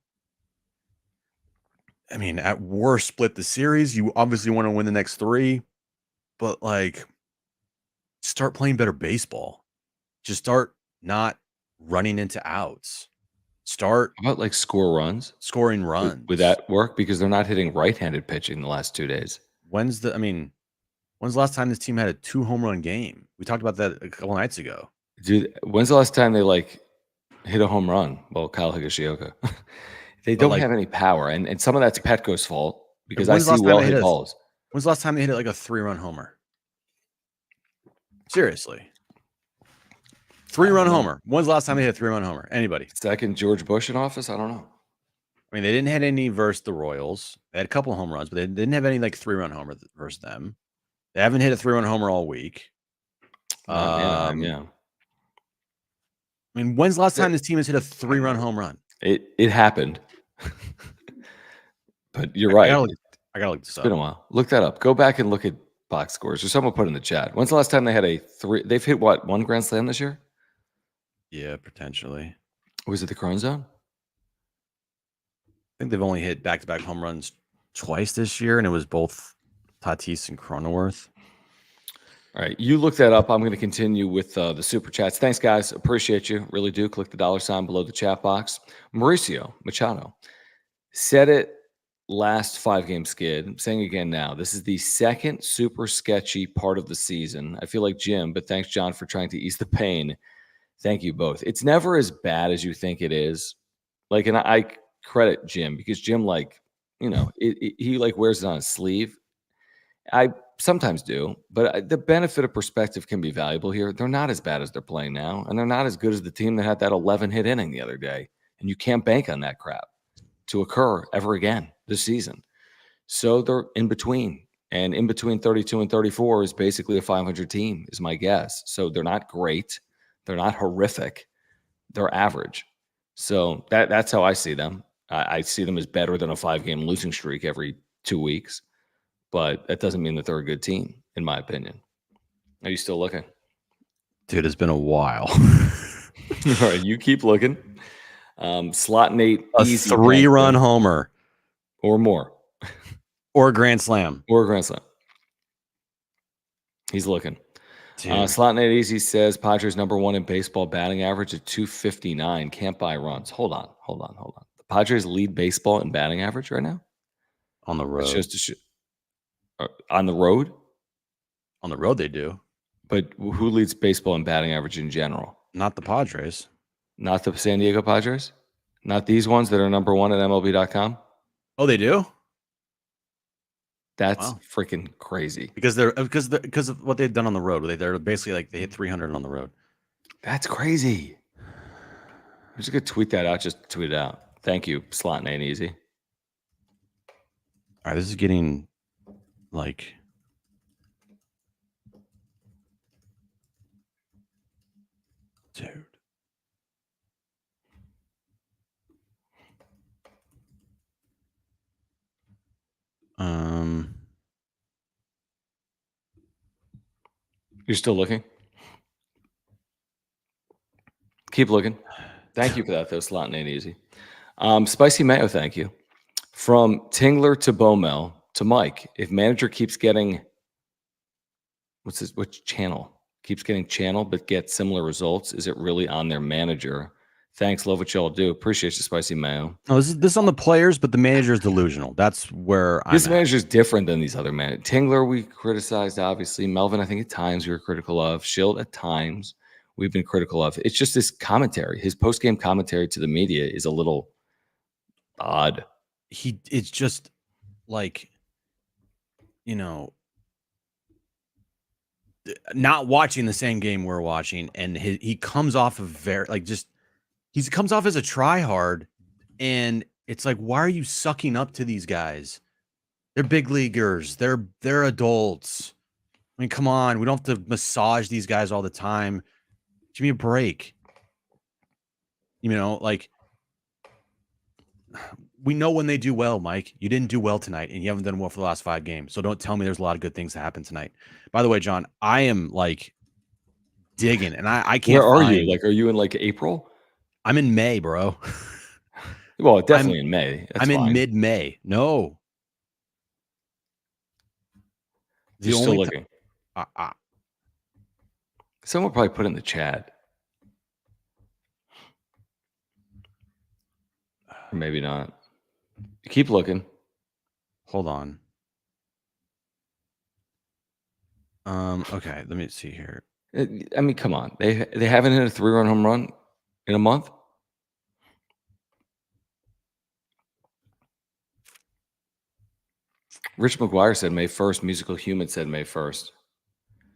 I mean, at worst, split the series. You obviously want to win the next 3, but like start playing better baseball. Just start not running into outs. Start How about like scoring runs. Would that work? Because they're not hitting right-handed pitching the last 2 days. When's the last time this team had a 2 home run game? We talked about that a couple nights ago. Dude, when's the last time they like hit a home run? Well, Kyle Higashioka. They don't have any power, and some of that's Petco's fault because I see well-hit balls. When's the last time they hit like a 3-run homer? Seriously. 3-run homer. When's the last time they hit a 3-run homer? Anybody? Second George Bush in office? I don't know. I mean, they didn't have any versus the Royals. They had a couple home runs, but they didn't have any like 3-run homer versus them. They haven't hit a 3-run homer all week. Yeah. I mean, when's the last time this team has hit a 3-run home run? It happened. But you're right. I gotta look this up. It's been a while. Look that up. Go back and look at box scores, or someone put in the chat. When's the last time they had they've hit what, 1 grand slam this year? Yeah, potentially. Was it the Crone Zone? I think they've only hit back-to-back home runs twice this year, and it was both Tatis and Cronenworth. All right, you look that up. I'm going to continue with the super chats. Thanks, guys. Appreciate you. Really do. Click the $ below the chat box. Mauricio Machado said it last 5-game skid. I'm saying again now. This is the second super sketchy part of the season. I feel like Jim, but thanks, John, for trying to ease the pain. Thank you both. It's never as bad as you think it is. Like, and I credit Jim because Jim, like, you know, he like wears it on his sleeve. I sometimes do, but the benefit of perspective can be valuable here. They're not as bad as they're playing now, and they're not as good as the team that had that 11-hit inning the other day. And you can't bank on that crap to occur ever again this season. So they're in between, and in between 32 and 34 is basically a 500 team, is my guess. So they're not great. They're not horrific. They're average. So that's how I see them. I see them as better than a 5-game losing streak every 2 weeks. But that doesn't mean that they're a good team, in my opinion. Are you still looking? Dude, it's been a while. All right, you keep looking. Slot Nate, a 3-run homer. Or more. Or a grand slam. Or a grand slam. He's looking. Slot Nate Easy says Padres #1 in baseball batting average at 259. Can't buy runs. Hold on. The Padres lead baseball in batting average right now? On the road. On the road? On the road they do. But who leads baseball in batting average in general? Not the Padres. Not the San Diego Padres? Not these ones that are number one at MLB.com. Oh, they do? That's freaking crazy. Because of what they've done on the road. They're basically like they hit 300 on the road. That's crazy. I'm just gonna tweet that out. Just tweet it out. Thank you. Slotting ain't easy. All right, this is getting like. Dude. You're still looking? Keep looking. Thank you for that, though. Slotting ain't easy. Spicy Mayo, thank you. From Tingler to Bomel to Mike. If manager keeps getting which channel? Keeps getting channel but gets similar results, is it really on their manager? Thanks, love what y'all do. Appreciate you, Spicy Mayo. No, this is on the players, but the manager is delusional. That's where this manager is different than these other managers. Tingler, we criticized, obviously. Melvin, I think at times we were critical of. Schild, at times we've been critical of. It's just this commentary. His post-game commentary to the media is a little odd. It's just like, not watching the same game we're watching, and he comes off of he comes off as a tryhard, and it's like, why are you sucking up to these guys? They're big leaguers. They're adults. I mean, come on. We don't have to massage these guys all the time. Give me a break. Like, we know when they do well, Mike. You didn't do well tonight, and you haven't done well for the last 5 games. So don't tell me there's a lot of good things that happen tonight. By the way, John, I am like digging, and I can't. Where are you? Like, are you in like April? I'm in May, bro. Well, definitely in May. I'm in mid-May. No. You're still looking. Someone will probably put it in the chat. Or maybe not. Keep looking. Hold on. Okay, let me see here. I mean, come on. They haven't hit a 3-run home run in a month? Rich McGuire said May 1st. Musical Human said May 1st.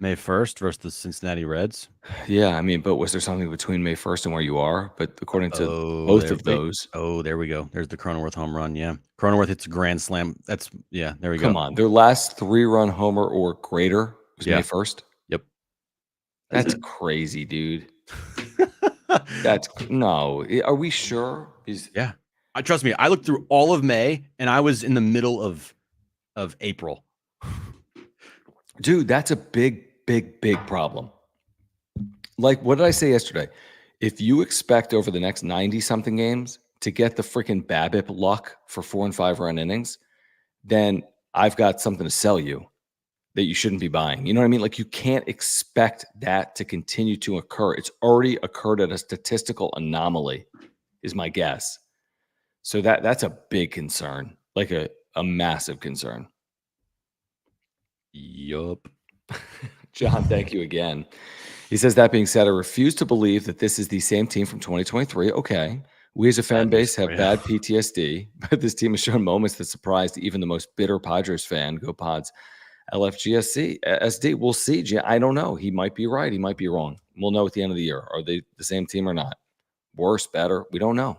May 1st versus the Cincinnati Reds? Yeah, I mean, but was there something between May 1st and where you are? But according to both of those. Oh, there we go. There's the Cronenworth home run, yeah. Cronenworth hits a grand slam. There we go. Come on. Their last 3-run homer or greater was May 1st? Yep. That's crazy, dude. No. Are we sure? Yeah. Trust me, I looked through all of May, and I was in the middle of April. Dude, that's a big problem. Like, what did I say yesterday? If you expect over the next 90-something games to get the freaking BABIP luck for 4- and 5-run innings, then I've got something to sell you that you shouldn't be buying. You know what I mean? Like, you can't expect that to continue to occur. It's already occurred at a statistical anomaly, is my guess. So that's a big concern, like a massive concern. Yup. John, thank you again. He says, that being said, I refuse to believe that this is the same team from 2023. Okay. We as a fan base have bad PTSD, but this team has shown moments that surprised even the most bitter Padres fan. Go Pods. LFGSC. SD. We'll see. I don't know. He might be right. He might be wrong. We'll know at the end of the year. Are they the same team or not? Worse, better? We don't know.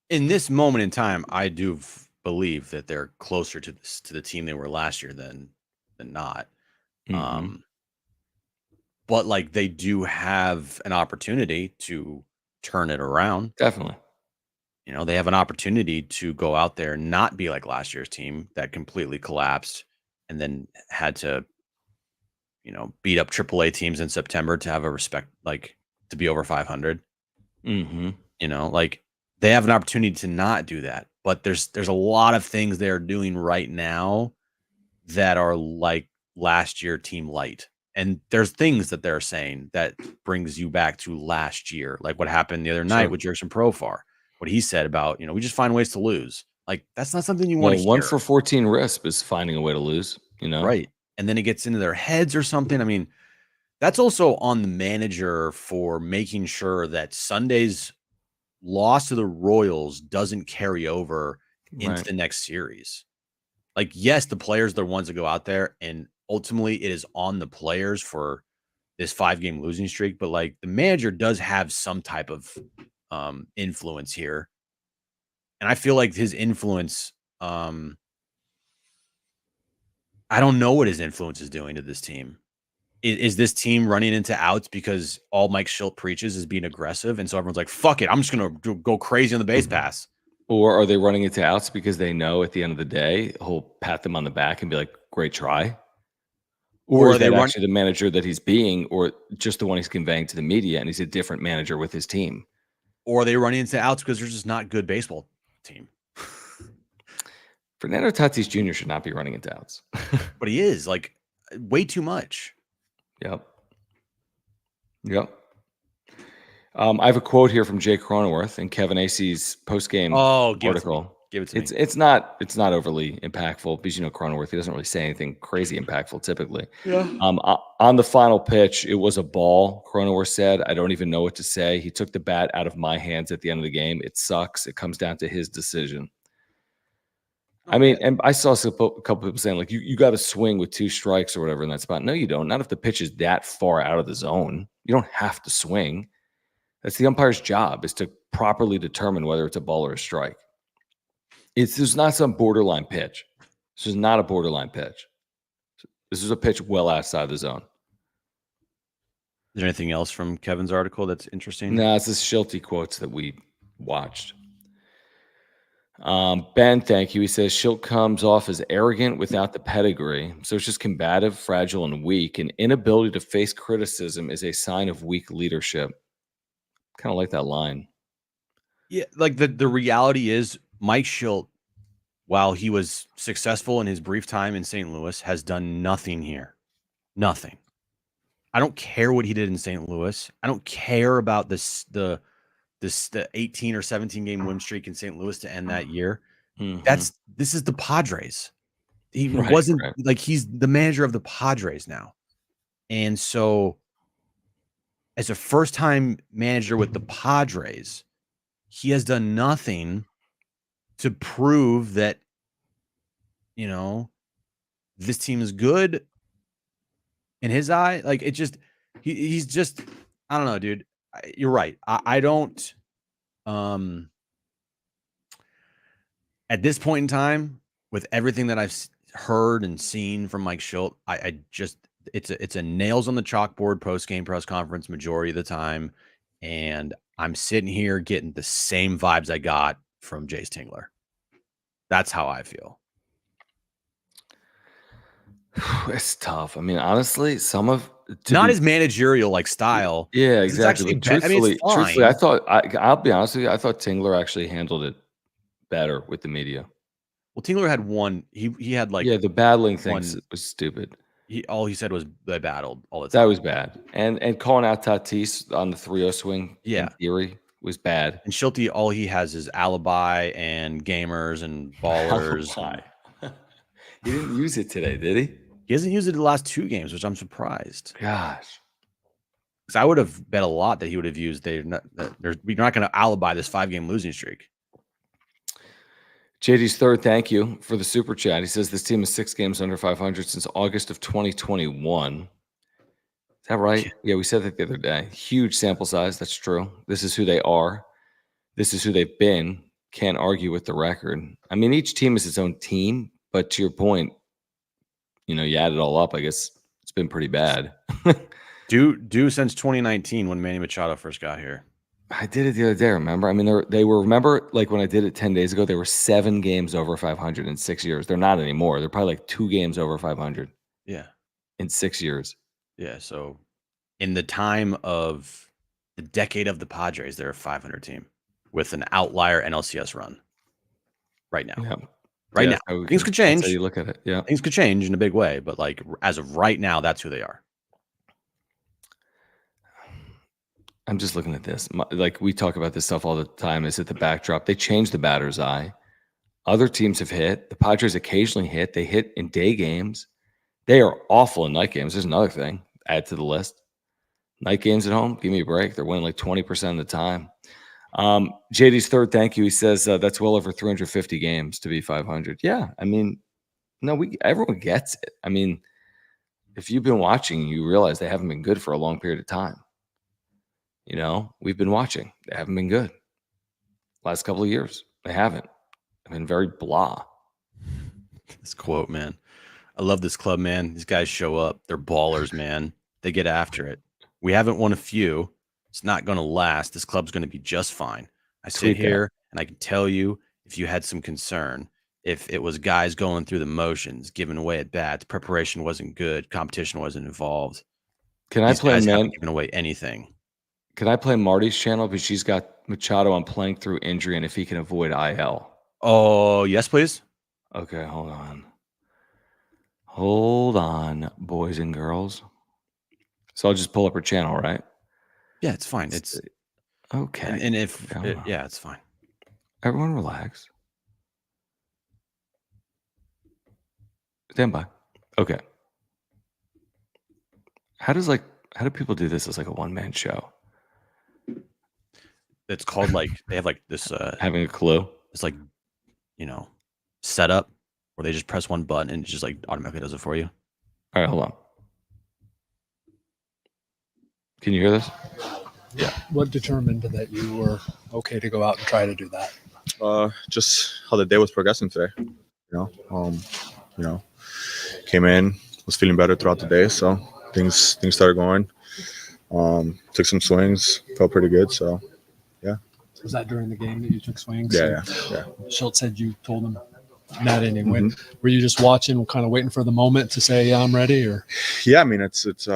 In this moment in time, I do believe that they're closer to the team they were last year than not. Mm-hmm. But like, they do have an opportunity to turn it around. Definitely. They have an opportunity to go out there and not be like last year's team that completely collapsed and then had to, beat up AAA teams in September to have a respect, like to be over 500. Mm-hmm. Like, they have an opportunity to not do that. But there's a lot of things they're doing right now that are like last year team light. And there's things that they're saying that brings you back to last year, like what happened the other night with Jerson Profar. What he said about, we just find ways to lose. Like, that's not something you want to hear. 1 for 14 RISP is finding a way to lose, Right. And then it gets into their heads or something. I mean, that's also on the manager for making sure that Sunday's loss to the Royals doesn't carry over into the next series. Like, yes, the players are the ones that go out there, and ultimately it is on the players for this 5-game losing streak. But like, the manager does have some type of influence here, and I feel like his influence. I don't know what his influence is doing to this team. Is this team running into outs because all Mike Shildt preaches is being aggressive, and so everyone's like, "Fuck it, I'm just gonna go crazy on the base pass." Or are they running into outs because they know at the end of the day he'll pat them on the back and be like, "Great try"? Or is that actually the manager that he's being, or just the one he's conveying to the media, and he's a different manager with his team? Or are they running into outs because they're just not good baseball team? Fernando Tatis Jr. should not be running into outs. But he is, like, way too much. Yep. I have a quote here from Jay Cronenworth in Kevin Acey's postgame article. Give it to me. It's not overly impactful because Cronenworth, he doesn't really say anything crazy impactful typically. Yeah. On the final pitch, it was a ball. Cronenworth said, "I don't even know what to say. He took the bat out of my hands at the end of the game. It sucks. It comes down to his decision." I mean, and I saw a couple people saying, like, you got to swing with 2 strikes or whatever in that spot. No, you don't. Not if the pitch is that far out of the zone. You don't have to swing. That's the umpire's job, is to properly determine whether it's a ball or a strike. There's not some borderline pitch. This is not a borderline pitch. This is a pitch well outside the zone. Is there anything else from Kevin's article that's interesting? No, it's the Shilty quotes that we watched. Ben, thank you. He says Shildt comes off as arrogant without the pedigree. So it's just combative, fragile, and weak. An inability to face criticism is a sign of weak leadership. Kind of like that line. Yeah, like the reality is Mike Shildt, while he was successful in his brief time in St. Louis, has done nothing here. Nothing. I don't care what he did in St. Louis. I don't care about the 18 or 17 game win streak in St. Louis to end that year. Mm-hmm. This is the Padres. He wasn't like, he's the manager of the Padres now. And so as a first-time manager with the Padres, he has done nothing to prove that, this team is good in his eye. Like, it just, he's just, I don't know, dude. You're right. I don't, at this point in time, with everything that I've heard and seen from Mike Shildt, I just, it's a nails on the chalkboard post-game press conference majority of the time. And I'm sitting here getting the same vibes I got from Jace Tingler. That's how I feel. It's tough. I mean, honestly, not his managerial like style. Yeah, exactly. But truthfully, I'll be honest with you, I thought Tingler actually handled it better with the media. Well, Tingler had one. He had like, the battling thing was stupid. All he said was they battled all the time. That was bad. And calling out Tatis on the 3-0 swing, in theory, was bad. And Shilty, all he has is alibi and gamers and ballers. He didn't use it today, did he? He hasn't used it the last 2 games, which I'm surprised. Gosh. Because I would have bet a lot that he would have used. We're not going to alibi this 5-game losing streak. JD's third, thank you for the super chat. He says this team is 6 games under 500 since August of 2021. Is that right? Yeah, we said that the other day. Huge sample size. That's true. This is who they are. This is who they've been. Can't argue with the record. I mean, each team is its own team, but to your point, you add it all up, I guess it's been pretty bad. Due since 2019 when Manny Machado first got here. I did it the other day, remember? I mean, they were, remember, like when I did it 10 days ago, they were 7 games over 500 in 6 years. They're not anymore. They're probably like 2 games over 500. Yeah. In 6 years. Yeah. So in the time of the decade of the Padres, they're a 500 team with an outlier NLCS run right now. Yeah. Right now. Things could change. That's how you look at it. Yeah. Things could change in a big way, but like as of right now, that's who they are. I'm just looking at this. Like we talk about this stuff all the time. Is it the backdrop? They changed the batter's eye. Other teams have hit. The Padres occasionally hit. They hit in day games. They are awful in night games. There's another thing. Add to the list. Night games at home, give me a break. They're winning like 20% of the time. JD's third thank you. He says that's well over 350 games to be 500. Yeah, I mean, no, everyone gets it. I mean, if you've been watching, you realize they haven't been good for a long period of time. You know, we've been watching. They haven't been good. Last couple of years, they haven't. I've been very blah. This quote, man. I love this club, man. These guys show up. They're ballers, man. They get after it. We haven't won a few. It's not going to last. This club's going to be just fine. I sit here and I can tell you, if you had some concern, if it was guys going through the motions, giving away at bats, preparation wasn't good, competition wasn't involved. Can I play giving away anything? Can I play Marty's channel because she's got Machado on playing through injury and if he can avoid IL? Oh, yes, please. Okay, hold on. Hold on, boys and girls. So I'll just pull up her channel, right? Yeah, it's fine. It's okay. And if yeah, it's fine. Everyone relax. Stand by. Okay. How do people do this as like a one-man show? It's called like they have like this having a clue. It's like, setup where they just press one button and it just like automatically does it for you. All right, hold on. Can you hear this? Yeah. What determined that you were okay to go out and try to do that? Just how the day was progressing today. Came in, was feeling better throughout the day, so things started going. Took some swings, felt pretty good. So, yeah. Was that during the game that you took swings? Yeah. Schultz said you told him that anyway. Mm-hmm. Were you just watching, kind of waiting for the moment to say, yeah, I'm ready? Or yeah, I mean, it's just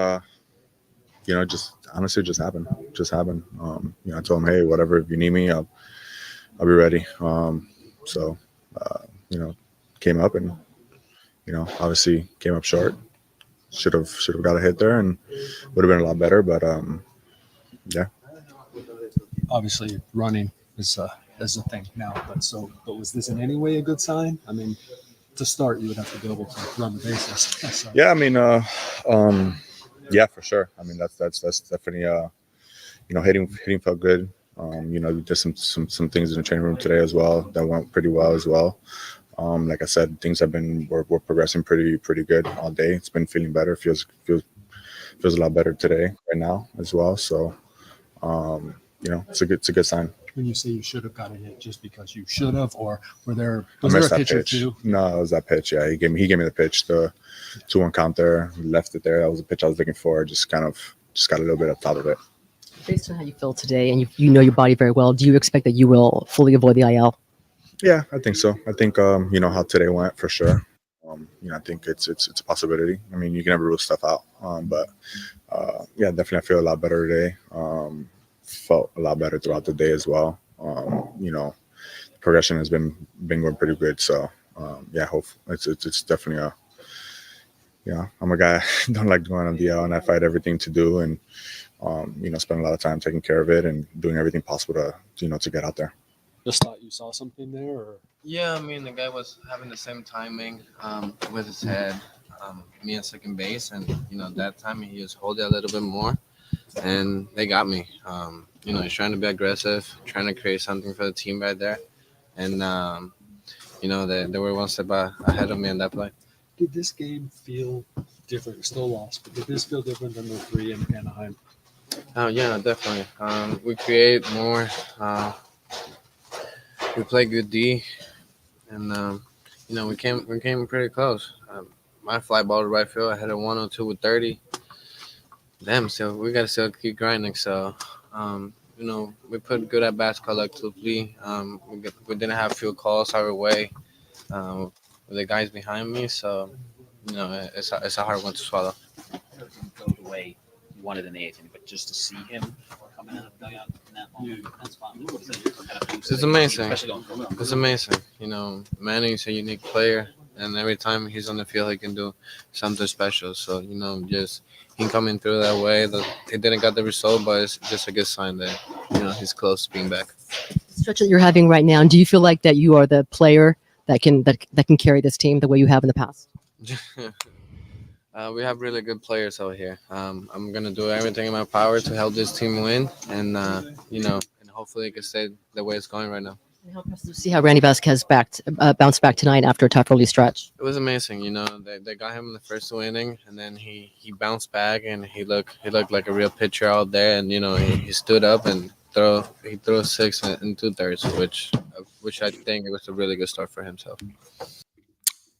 honestly just happened. I told him, hey, whatever, if you need me, I'll be ready. Came up and obviously came up short. Should have got a hit there and would have been a lot better. But yeah. Obviously, running is a thing now. But was this in any way a good sign? I mean, to start, you would have to be able to run the bases. So. Yeah, I mean, yeah, for sure. I mean, that's definitely hitting felt good. We did some things in the training room today as well that went pretty well as well. Like I said, things we're progressing pretty good all day. It's been feeling better. Feels a lot better today right now as well. So, it's a good sign. When you say you should have got a hit, just because you should have, or was there a pitch or two? No, it was that pitch. Yeah, he gave me the pitch, the 2-1 count there, left it there. That was a pitch I was looking for. Just got a little bit up top of it. Based on how you feel today, and you know your body very well, do you expect that you will fully avoid the IL? Yeah, I think so. I think how today went for sure. I think it's a possibility. I mean, you can never rule stuff out. Yeah, definitely I feel a lot better today. Felt a lot better throughout the day as well. Progression has been going pretty good. So yeah, it's definitely I'm a guy don't like going on DL, and I fight everything to do and spend a lot of time taking care of it and doing everything possible to get out there. Just thought you saw something there, or? Yeah, I mean, the guy was having the same timing with his head, me at second base, and that time he was holding a little bit more, and they got me. He's trying to be aggressive, trying to create something for the team right there, and they were one step ahead of me in that play. Did this game feel different? You're still lost, but did this feel different than the 3 in Anaheim? Oh yeah, definitely. We create more. We play good D, and we came pretty close. My fly ball to right field, I had a 102 with 30. Damn, so we gotta still keep grinding. So, we put good at bats collectively. We didn't have field calls our way with the guys behind me. So, it's a hard one to swallow. Go the way you wanted in the 8th, but just to see him coming out of the dugout in that moment, that's fine. What is that? It's amazing. It's amazing. Manny's a unique player, and every time he's on the field, he can do something special. So, just him coming through that way, he didn't get the result, but it's just a good sign that, he's close to being back. The stretch that you're having right now, do you feel like that you are the player that can carry this team the way you have in the past? We have really good players out here. I'm going to do everything in my power to help this team win. And, in hopefully it can stay the way it's going right now. How impressed to see how Randy Vasquez bounced back tonight after a tough early stretch. It was amazing, They got him in the first inning, and then he bounced back, and he looked like a real pitcher out there, and he stood up and he threw a 6 and 2/3, which I think it was a really good start for himself.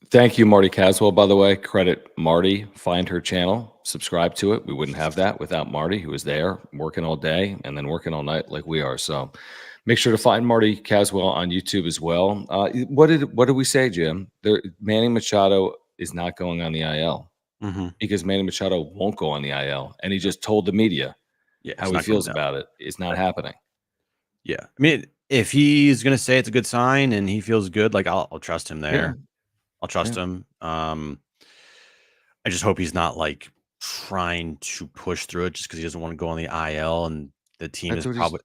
Thank you, Marty Caswell, by the way. Credit Marty. Find her channel. Subscribe to it. We wouldn't have that without Marty, who was there working all day and then working all night like we are. So make sure to find Marty Caswell on YouTube as well. What did we say, Jim? Manny Machado is not going on the IL because Manny Machado won't go on the IL. And he just told the media how he feels about it. It's not happening. Yeah. I mean, if he's going to say it's a good sign and he feels good, like I'll trust him there. Yeah. I'll trust him. I just hope he's not like trying to push through it just because he doesn't want to go on the IL, and the team is probably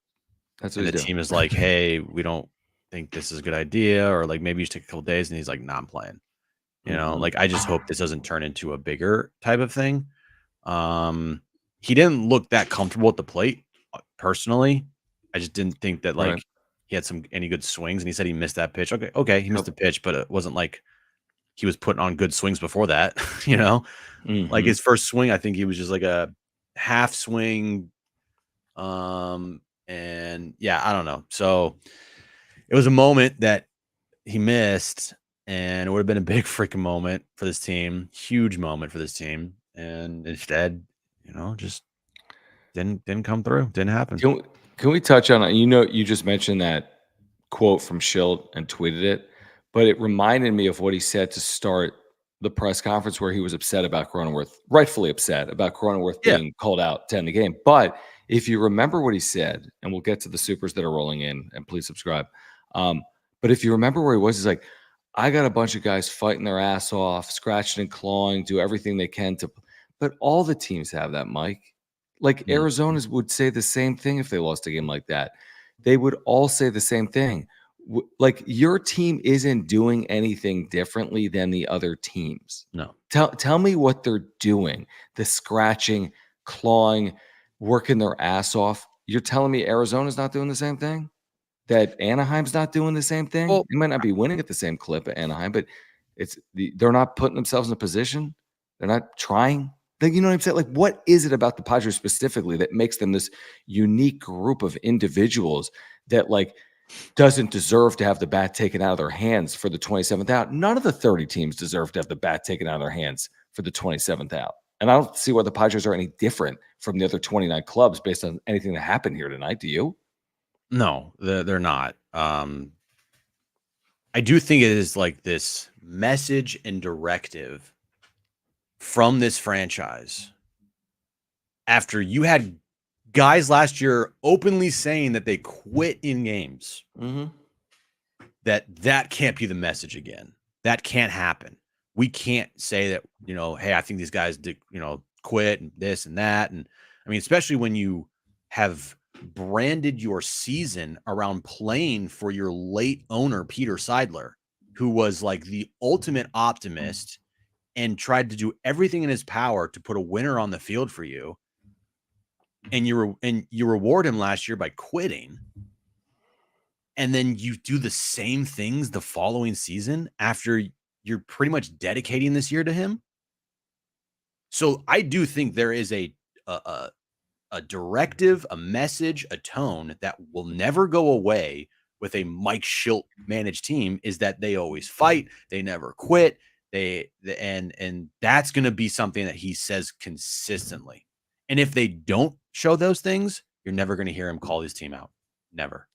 team is like, hey, we don't think this is a good idea, or like maybe you should take a couple days, and he's like, nah, I'm playing. Like I just hope this doesn't turn into a bigger type of thing. He didn't look that comfortable at the plate personally. I just didn't think that like he had any good swings, and he said he missed that pitch. Okay, he missed the pitch, but it wasn't like he was putting on good swings before that, like his first swing, I think he was just like a half swing. And yeah, I don't know. So it was a moment that he missed, and it would have been a big freaking moment for this team, huge moment for this team. And instead, just didn't come through. Didn't happen. Can we touch on it? You just mentioned that quote from Schilt and tweeted it, but it reminded me of what he said to start the press conference, where he was upset about Cronenworth, rightfully upset about Cronenworth being called out to end the game. But if you remember what he said, and we'll get to the supers that are rolling in, and please subscribe. But if you remember where he was, he's like, I got a bunch of guys fighting their ass off, scratching and clawing, do everything they can to. But all the teams have that, Mike. Like Arizona would say the same thing if they lost a game like that. They would all say the same thing. Like, your team isn't doing anything differently than the other teams. No. Tell me what they're doing. The scratching, clawing, working their ass off. You're telling me Arizona's not doing the same thing? That Anaheim's not doing the same thing? Well, they might not be winning at the same clip at Anaheim, but they're not putting themselves in a position. They're not trying. You know what I'm saying? Like, what is it about the Padres specifically that makes them this unique group of individuals that doesn't deserve to have the bat taken out of their hands for the 27th out? None of the 30 teams deserve to have the bat taken out of their hands for the 27th out. And I don't see why the Padres are any different from the other 29 clubs based on anything that happened here tonight. Do you? No, they're not. I do think it is like this message and directive from this franchise after you had guys last year openly saying that they quit in games. That can't be the message again. That can't happen. We can't say that, hey, I think these guys did, quit and this and that. And I mean, especially when you have branded your season around playing for your late owner, Peter Seidler, who was like the ultimate optimist and tried to do everything in his power to put a winner on the field for you. And you reward him last year by quitting. And then you do the same things the following season after you're pretty much dedicating this year to him. So I do think there is a directive, a message, a tone that will never go away with a Mike Schilt managed team, is that they always fight. They never quit. And that's going to be something that he says consistently. And if they don't show those things, you're never going to hear him call his team out. Never.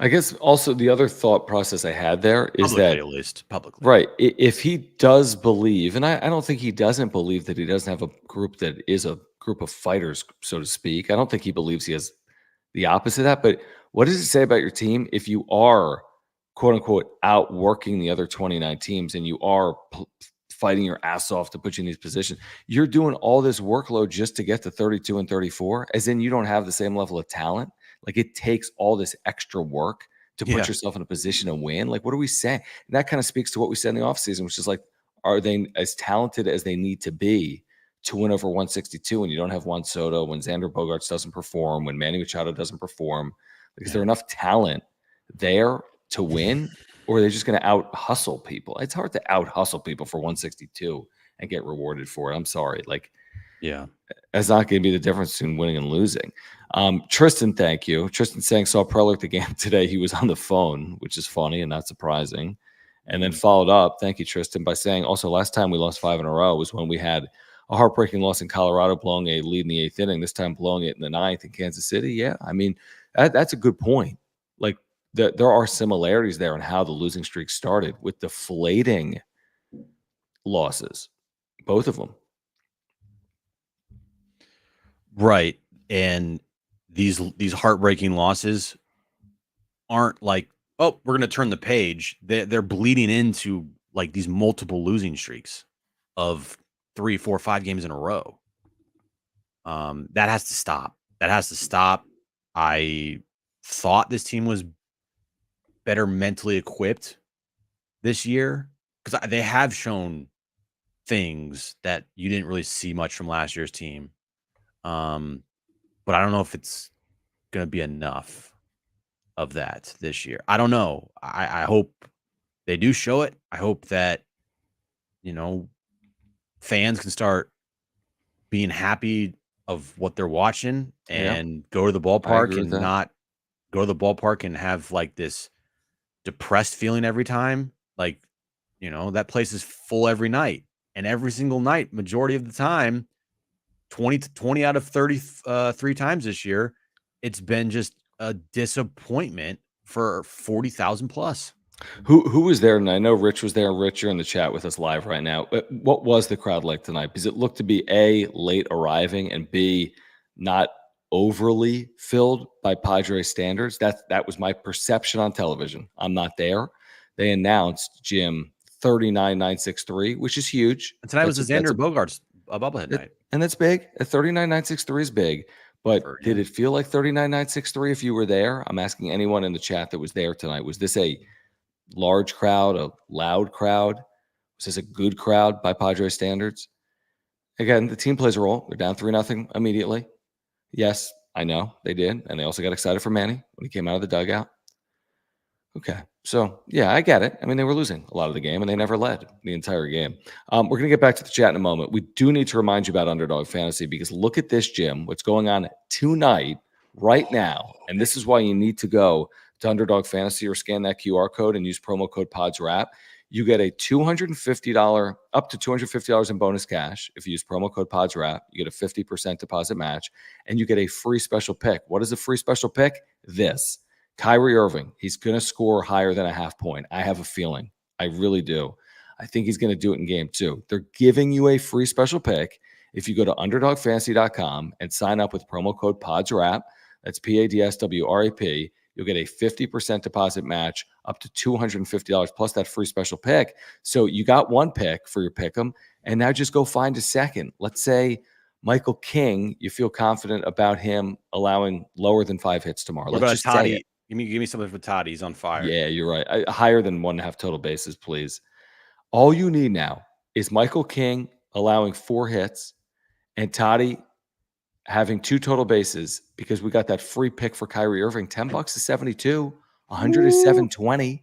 I guess also the other thought process I had there is publicly, that, at least publicly, right? If he does believe, and I don't think he doesn't believe that he doesn't have a group that is a group of fighters, so to speak. I don't think he believes he has the opposite of that. But what does it say about your team if you are, quote unquote, outworking the other 29 teams and you are fighting your ass off to put you in these positions? You're doing all this workload just to get to 32 and 34, as in you don't have the same level of talent. Like, it takes all this extra work to put yourself in a position to win. Like, what are we saying? And that kind of speaks to what we said in the offseason, which is like, are they as talented as they need to be to win over 162 when you don't have Juan Soto, when Xander Bogaerts doesn't perform, when Manny Machado doesn't perform? Like, is there enough talent there to win, or are they just going to out hustle people? It's hard to out hustle people for 162 and get rewarded for it. I'm sorry. Like, Yeah. that's not going to be the difference between winning and losing. Tristan, thank you. Tristan saying, saw Preller at the game today. He was on the phone, which is funny and not surprising. And then followed up, thank you, Tristan, by saying, also, last time we lost 5 in a row was when we had a heartbreaking loss in Colorado, blowing a lead in the 8th inning, this time blowing it in the 9th in Kansas City. Yeah, I mean, that's a good point. Like, there are similarities there in how the losing streak started with deflating losses, both of them. Right. And these heartbreaking losses aren't like, oh, we're going to turn the page. They're bleeding into like these multiple losing streaks of 3, 4, 5 games in a row. That has to stop. That has to stop. I thought this team was better mentally equipped this year because they have shown things that you didn't really see much from last year's team. But I don't know if it's going to be enough of that this year. I don't know. I hope they do show it. I hope that, fans can start being happy of what they're watching and go to the ballpark and not go to the ballpark and have like this depressed feeling every time. Like, that place is full every night, and every single night, majority of the time, 20 out of 33 times this year, it's been just a disappointment for 40,000 plus. Who was there? And I know Rich was there. Rich, you're in the chat with us live right now. What was the crowd like tonight? Because it looked to be A, late arriving, and B, not overly filled by Padres standards. That was my perception on television. I'm not there. They announced, Jim, 39,963, which is huge. And tonight was a Xander Bogaerts bobblehead night. And that's big. A 39,963 is big. But did it feel like 39,963 if you were there? I'm asking anyone in the chat that was there tonight. Was this a large crowd, a loud crowd? Was this a good crowd by Padres standards? Again, the team plays a role. They're down 3-0 immediately. Yes, I know they did. And they also got excited for Manny when he came out of the dugout. Okay. So, yeah, I get it. I mean, they were losing a lot of the game, and they never led the entire game. We're going to get back to the chat in a moment. We do need to remind you about Underdog Fantasy because look at this, Jim, what's going on tonight, right now. And this is why you need to go to Underdog Fantasy or scan that QR code and use promo code PODSWRAP. You get a $250, up to $250 in bonus cash. If you use promo code PODSWRAP, you get a 50% deposit match, and you get a free special pick. What is a free special pick? This. Kyrie Irving, he's going to score higher than a half point. I have a feeling. I really do. I think he's going to do it in game 2. They're giving you a free special pick if you go to underdogfantasy.com and sign up with promo code PODSWRAP. That's PADSWRAP. You'll get a 50% deposit match up to $250 plus that free special pick. So you got one pick for your pick'em, and now just go find a second. Let's say Michael King, you feel confident about him allowing lower than 5 hits tomorrow. What Let's about just say Toddy? Give me something for Toddy. He's on fire. Yeah, you're right. Higher than 1.5 total bases, please. All you need now is Michael King allowing 4 hits and Toddy having 2 total bases because we got that free pick for Kyrie Irving. $10 is 72, 100 is 720.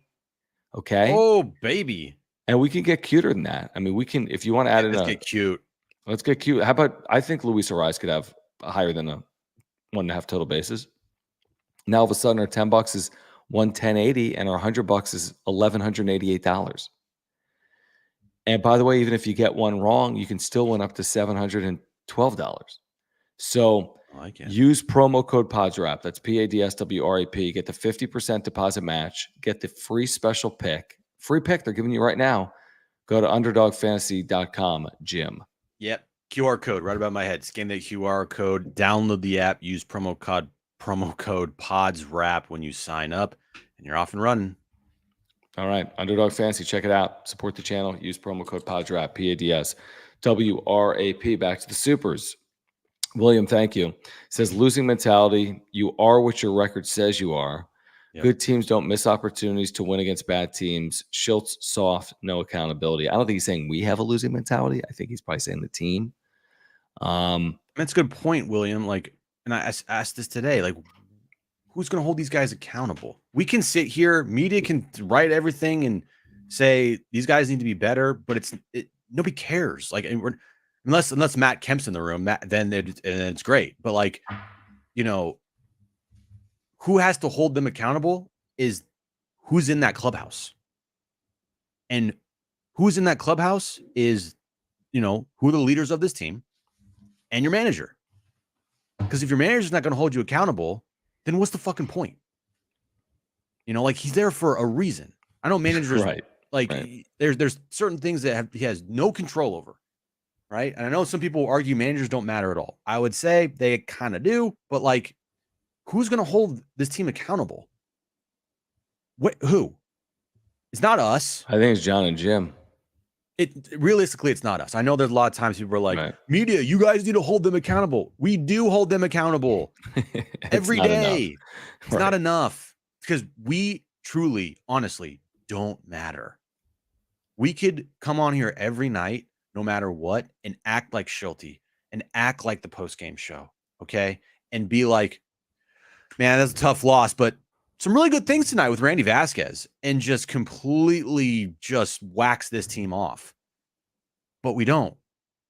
Okay. Oh, baby. And we can get cuter than that. I mean, we can, if you want to add in Let's get cute. Let's get cute. How about, I think Luis Ariz could have higher than a 1.5 total bases. Now, all of a sudden, our $10 is $110.80, and our $100 is $1,188. And by the way, even if you get one wrong, you can still win up to $712. So use promo code PODSWRAP. That's PADSWRAP. Get the 50% deposit match. Get the free special pick. Free pick they're giving you right now. Go to underdogfantasy.com, Jim. Yep. QR code right above my head. Scan the QR code. Download the app. Use promo code PODSWRAP when you sign up, and you're off and running. All right. Underdog Fantasy. Check it out. Support the channel. Use promo code PODSWRAP. PADSWRAP. Back to the Supers. William, thank you. Says losing mentality. You are what your record says you are. Yep. Good teams don't miss opportunities to win against bad teams. Schultz, soft, no accountability. I don't think he's saying we have a losing mentality. I think he's probably saying the team. That's a good point, William. Like, and I asked this today, like, who's going to hold these guys accountable? We can sit here, media can write everything and say these guys need to be better, but nobody cares. Like, unless Matt Kemp's in the room, then it's great. But like, who has to hold them accountable is who's in that clubhouse. And who's in that clubhouse is, who are the leaders of this team and your manager. Because if your manager's not going to hold you accountable, then what's the fucking point? Like he's there for a reason. I know managers, right. There's certain things that he has no control over, right? And I know some people argue managers don't matter at all. I would say they kind of do, but like, who's going to hold this team accountable? Who? It's not us. I think it's John and Jim. Realistically, it's not us. I know there's a lot of times people are like, media, you guys need to hold them accountable. We do hold them accountable every day. It's not enough because we truly, honestly, don't matter. We could come on here every night, no matter what, and act like Schulte and act like the postgame show, okay? And be like, man, that's a tough loss, but some really good things tonight with Randy Vasquez, and just completely just wax this team off. But we don't.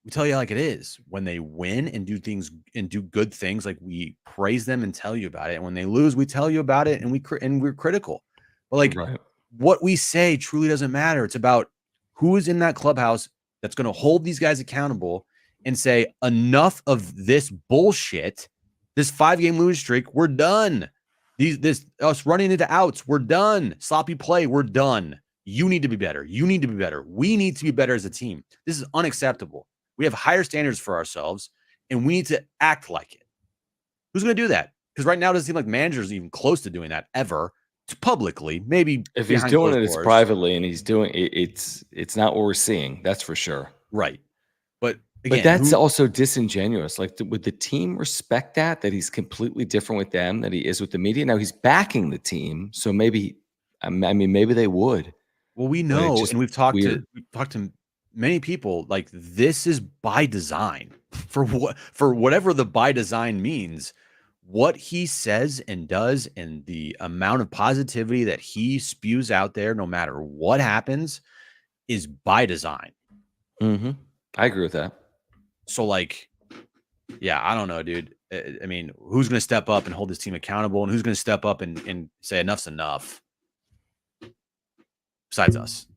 We tell you like it is. When they win and do things and do good things, like we praise them and tell you about it. And when they lose, we tell you about it and we're critical. But like what we say truly doesn't matter. It's about who is in that clubhouse that's going to hold these guys accountable and say, enough of this bullshit, this 5-game losing streak, we're done. Us running into outs, we're done. Sloppy play, we're done. You need to be better. You need to be better. We need to be better as a team. This is unacceptable. We have higher standards for ourselves, and we need to act like it. Who's going to do that? Because right now it doesn't seem like managers even close to doing that ever. Publicly, maybe if he's doing it, it's privately, and he's doing it. It's not what we're seeing. That's for sure. Right. But again, that's also disingenuous. Like, would the team respect that he's completely different with them than he is with the media? Now he's backing the team, so maybe, maybe they would. Well, we know, and we've talked to many people. Like, this is by design. For whatever the by design means, what he says and does, and the amount of positivity that he spews out there, no matter what happens, is by design. Mm-hmm. I agree with that. So, like, yeah, I don't know, dude. I mean, who's going to step up and hold this team accountable, and who's going to step up and say enough's enough? Besides us.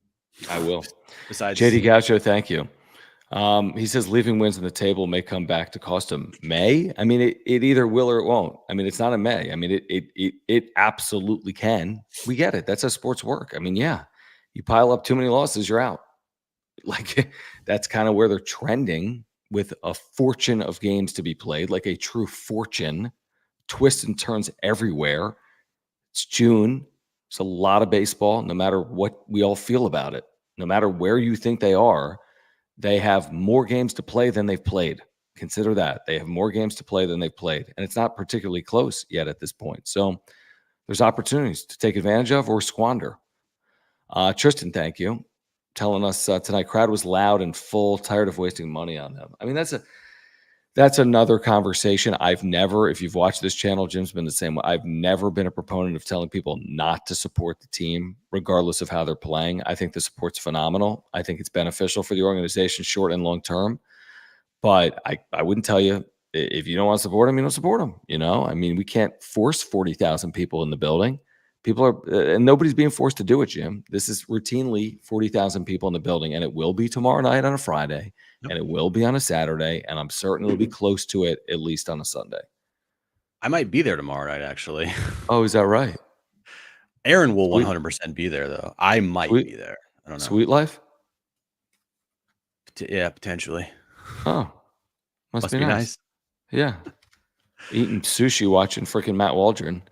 I will. Besides JD Gaucho, thank you. He says leaving wins on the table may come back to cost him. May? I mean, it either will or it won't. I mean, it's not a may. I mean, it absolutely can. We get it. That's how sports work. I mean, yeah, you pile up too many losses, you're out. Like, that's kind of where they're trending, with a fortune of games to be played, like a true fortune, twists and turns everywhere. It's June. It's a lot of baseball, no matter what we all feel about it, no matter where you think they are. They have more games to play than they've played. Consider that. They have more games to play than they've played. And it's not particularly close yet at this point. So there's opportunities to take advantage of or squander. Tristan, thank you. Telling us tonight, crowd was loud and full, tired of wasting money on them. I mean, that's another conversation. I've never, if you've watched this channel, Jim's been the same way. I've never been a proponent of telling people not to support the team, regardless of how they're playing. I think the support's phenomenal. I think it's beneficial for the organization, short and long term. But I wouldn't tell you, if you don't want to support them, you don't support them. I mean, we can't force 40,000 people in the building. People are, and nobody's being forced to do it, Jim. This is routinely 40,000 people in the building, and it will be tomorrow night on a Friday. Yep. And it will be on a Saturday, and I'm certain it'll be close to it at least on a Sunday. I might be there tomorrow night, actually. Oh, is that right? Aaron will 100% be there, though. I might be there. I don't know. Sweet life? Yeah, potentially. Oh, must be nice. Yeah. Eating sushi, watching freaking Matt Waldron.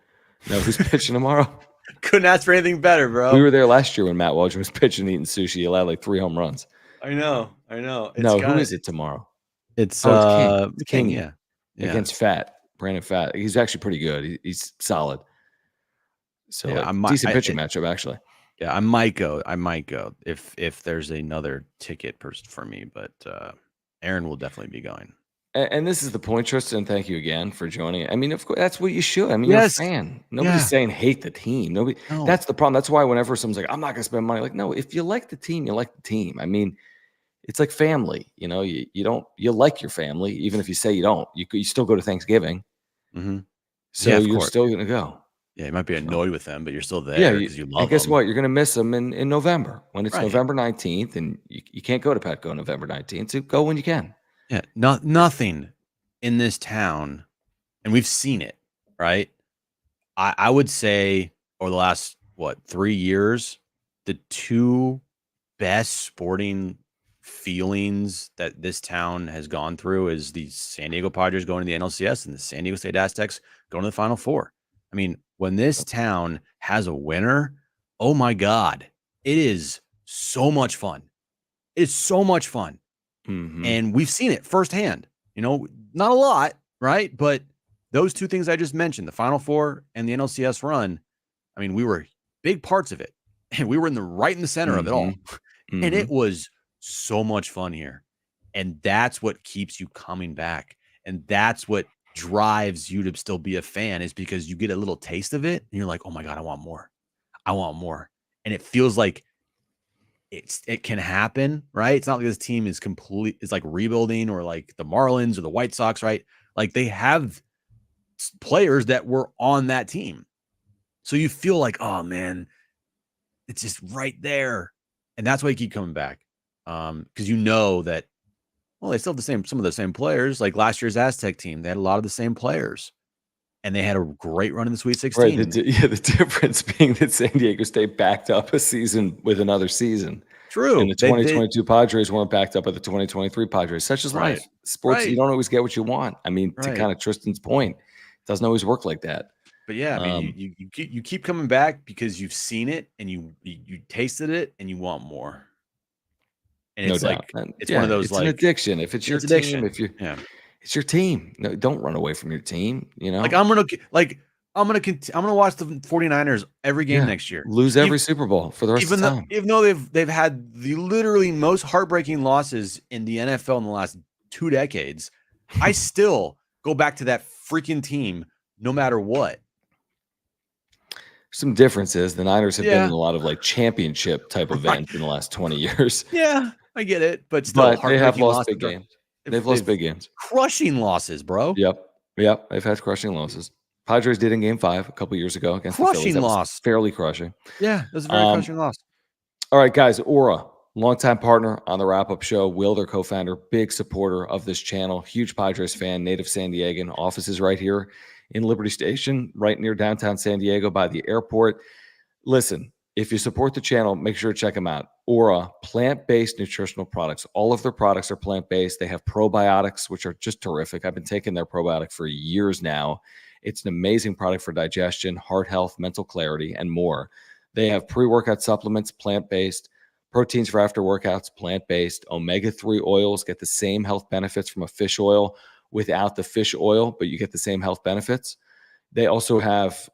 Who's pitching tomorrow? Couldn't ask for anything better, bro. We were there last year when Matt Waldron was pitching, eating sushi. He allowed like 3 home runs. I know. Who is it tomorrow? It's King. Yeah. Against Brandon Fat. He's actually pretty good. He's solid. So decent pitching matchup, actually. Yeah, I might go if there's another ticket for me, but Aaron will definitely be going. And this is the point, Tristan. Thank you again for joining. I mean, of course, that's what you should. I mean, you're a Yes. fan. Nobody's Yeah. saying hate the team. Nobody. No. That's the problem. That's why whenever someone's like, "I'm not going to spend money," like, no, if you like the team, you like the team. I mean, it's like family. You know, you like your family, even if you say you don't. You still go to Thanksgiving, Mm-hmm. so Yeah, of you're course. still going to go. Yeah, you might be annoyed with them, but you're still Yeah, there because you love and guess them. what? You're going to miss them in November when it's Right. November 19th, and you can't go to Petco November 19th. So go when you can. Yeah, nothing in this town, and we've seen it, right? I would say over the last 3 years, the two best sporting feelings that this town has gone through is the San Diego Padres going to the NLCS and the San Diego State Aztecs going to the Final Four. I mean, when this town has a winner, oh my God, it is so much fun. It is so much fun. Mhm. And we've seen it firsthand, not a lot, right? But those two things I just mentioned, the Final Four and the NLCS run, I mean, we were big parts of it, and we were right in the center of it all. Mhm. And it was so much fun here. And that's what keeps you coming back. And that's what drives you to still be a fan, is because you get a little taste of it and you're like, oh my God, I want more. I want more. And it feels like it can happen, right? It's not like this team is it's like rebuilding, or like the Marlins or the White Sox, right? Like they have players that were on that team. So you feel like, oh man, it's just right there. And that's why you keep coming back. Because you know that, well, they still have some of the same players. Like last year's Aztec team, they had a lot of the same players. And they had a great run in the Sweet 16. Right. The difference being that San Diego State backed up a season with another season. True. And the 2022 Padres weren't backed up by the 2023 Padres. Such is Right. life. Sports, Right. you don't always get what you want. I mean, to Right. kind of Tristan's point, it doesn't always work like that. But yeah, I mean, you keep coming back because you've seen it and you tasted it and you want more. And No it's doubt. like it's one of those, it's like, an addiction. If it's your it's addiction. team, Yeah. it's your team. No, don't run away from your team. Like I'm gonna watch the 49ers every game next year. Lose every Super Bowl for the rest of the time. Even though they've had the literally most heartbreaking losses in the NFL in the last 2 decades, I still go back to that freaking team no matter what. Some differences. The Niners have been Yeah. in a lot of like championship type events in the last 20 years. Yeah, I get it, but still, But they have heartbreaking lost losses big are- games. They've lost big games. Crushing losses, bro. Yep. They've had crushing losses. Padres did in Game 5 a couple years ago against the Crushing Phillies. That was loss. fairly crushing. Yeah, it was a very crushing loss. All right, guys. Aura, longtime partner on the wrap-up show. Will, their co-founder, big supporter of this channel, huge Padres fan, native San Diegan. Offices right here in Liberty Station, right near downtown San Diego by the airport. Listen, if you support the channel, make sure to check them out. Aura, plant-based nutritional products. All of their products are plant-based. They have probiotics, which are just terrific. I've been taking their probiotic for years now. It's an amazing product for digestion, heart health, mental clarity, and more. They have pre-workout supplements, plant-based, proteins for after workouts, plant-based, omega-3 oils, get the same health benefits from a fish oil without the fish oil, but you get the same health benefits. They also have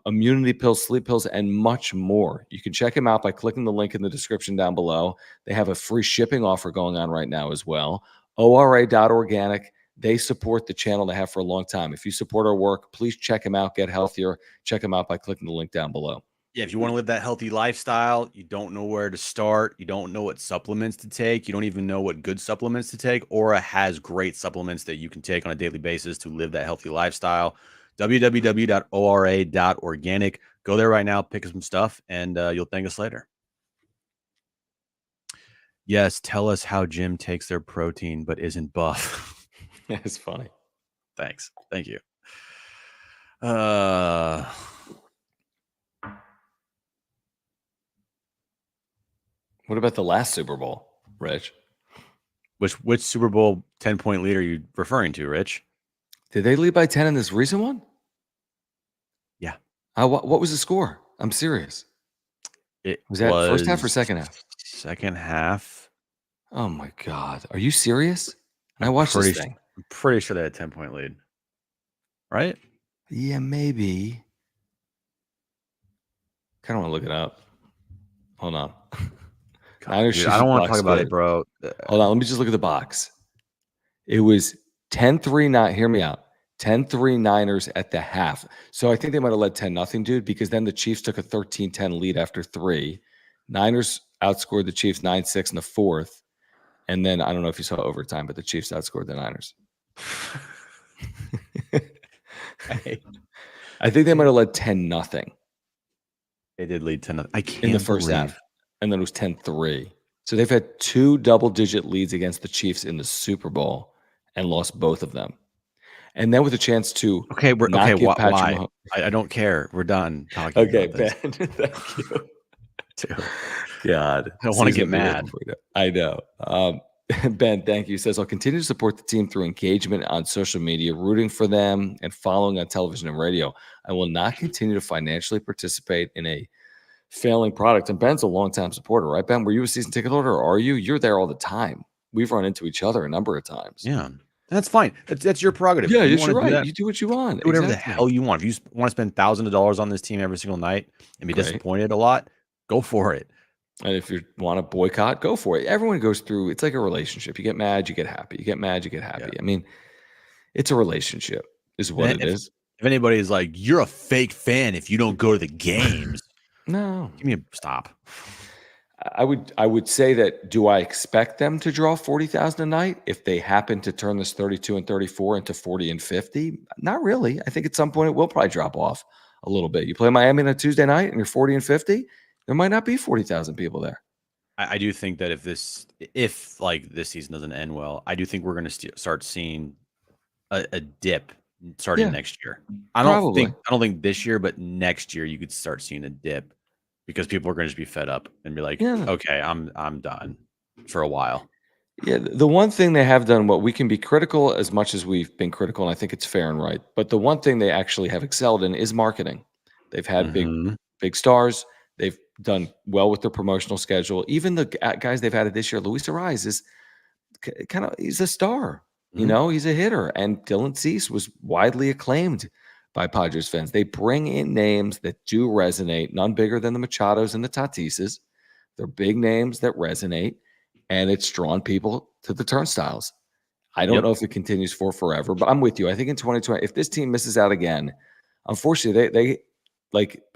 immunity pills, sleep pills, and much more. You can check them out by clicking the link in the description down below. They have a free shipping offer going on right now as well. ORA.organic. They support the channel. They have for a long time. If you support our work, please check them out. Get healthier. Check them out by clicking the link down below. Yeah, if you want to live that healthy lifestyle, you don't know where to start, you don't know what supplements to take, you don't even know what good supplements to take, Aura has great supplements that you can take on a daily basis to live that healthy lifestyle. www.ora.organic. Go there right now, pick up some stuff, and you'll thank us later. Yes, tell us how Jim takes their protein but isn't buff. It's funny. Thanks. Thank you. What about the last Super Bowl, Rich? Which Super Bowl 10-point lead are you referring to, Rich? Did they lead by 10 in this recent one? Yeah. What was the score? I'm serious. It Was that first half or second half? Second half. Oh my God. Are you serious? And I watched this thing. I'm pretty sure they had a 10-point lead. Right? Yeah, maybe. Kind of want to look it up. Hold on. God, dude, I don't want to talk about it, bro. Hold on. Let me just look at the box. It was 10-3, hear me out. 10-3 Niners at the half. So I think they might have led 10-0, dude, because then the Chiefs took a 13-10 lead after 3. Niners outscored the Chiefs 9-6 in the 4th. And then I don't know if you saw overtime, but the Chiefs outscored the Niners. I think they might have led 10-0. They did lead 10. I can't in the first half. And then it was 10-3. So they've had 2 double-digit leads against the Chiefs in the Super Bowl and lost both of them. And then with a chance to Okay, not give Patrick why? Mahomes. I don't care. We're done talking Okay, about this. Ben. Thank you. Dude, God. I don't want to Season get will be mad. over for you. I know. Ben, thank you. Says, I'll continue to support the team through engagement on social media, rooting for them, and following on television and radio. I will not continue to financially participate in a failing product. And Ben's a longtime supporter, right, Ben? Were you a season ticket holder or are you? You're there all the time. We've run into each other a number of times. Yeah. That's fine. That's your prerogative. Yeah, you you're right. That, you do what you want. do whatever exactly. the hell you want. If you want to spend thousands of dollars on this team every single night and be Great. disappointed a lot, go for it. And if you want to boycott, go for it. Everyone goes through, it's like a relationship. You get mad, you get happy. You get mad, you get happy. Yeah. I mean, it's a relationship is what it is. If anybody is like, you're a fake fan if you don't go to the games, No. give me a stop. I would say that, do I expect them to draw 40,000 a night if they happen to turn this 32 and 34 into 40 and 50? Not really. I think at some point it will probably drop off a little bit. You play Miami on a Tuesday night and you're 40 and 50, there might not be 40,000 people there. I do think that if this season doesn't end well, I do think we're going to start seeing a dip starting next year. I don't think this year, but next year you could start seeing a dip because people are going to just be fed up and be like, okay, I'm done for a while. Yeah, the one thing they have done, what we can be critical as much as we've been critical, and I think it's fair and right, but the one thing they actually have excelled in is marketing. They've had big stars. They've done well with their promotional schedule. Even the guys they've added this year, Luis Ariz is he's a star. You know, he's a hitter. And Dylan Cease was widely acclaimed by Padres fans. They bring in names that do resonate, none bigger than the Machados and the Tatises. They're big names that resonate, and it's drawn people to the turnstiles. I don't know if it continues for forever, but I'm with you. I think in 2020, if this team misses out again, unfortunately, they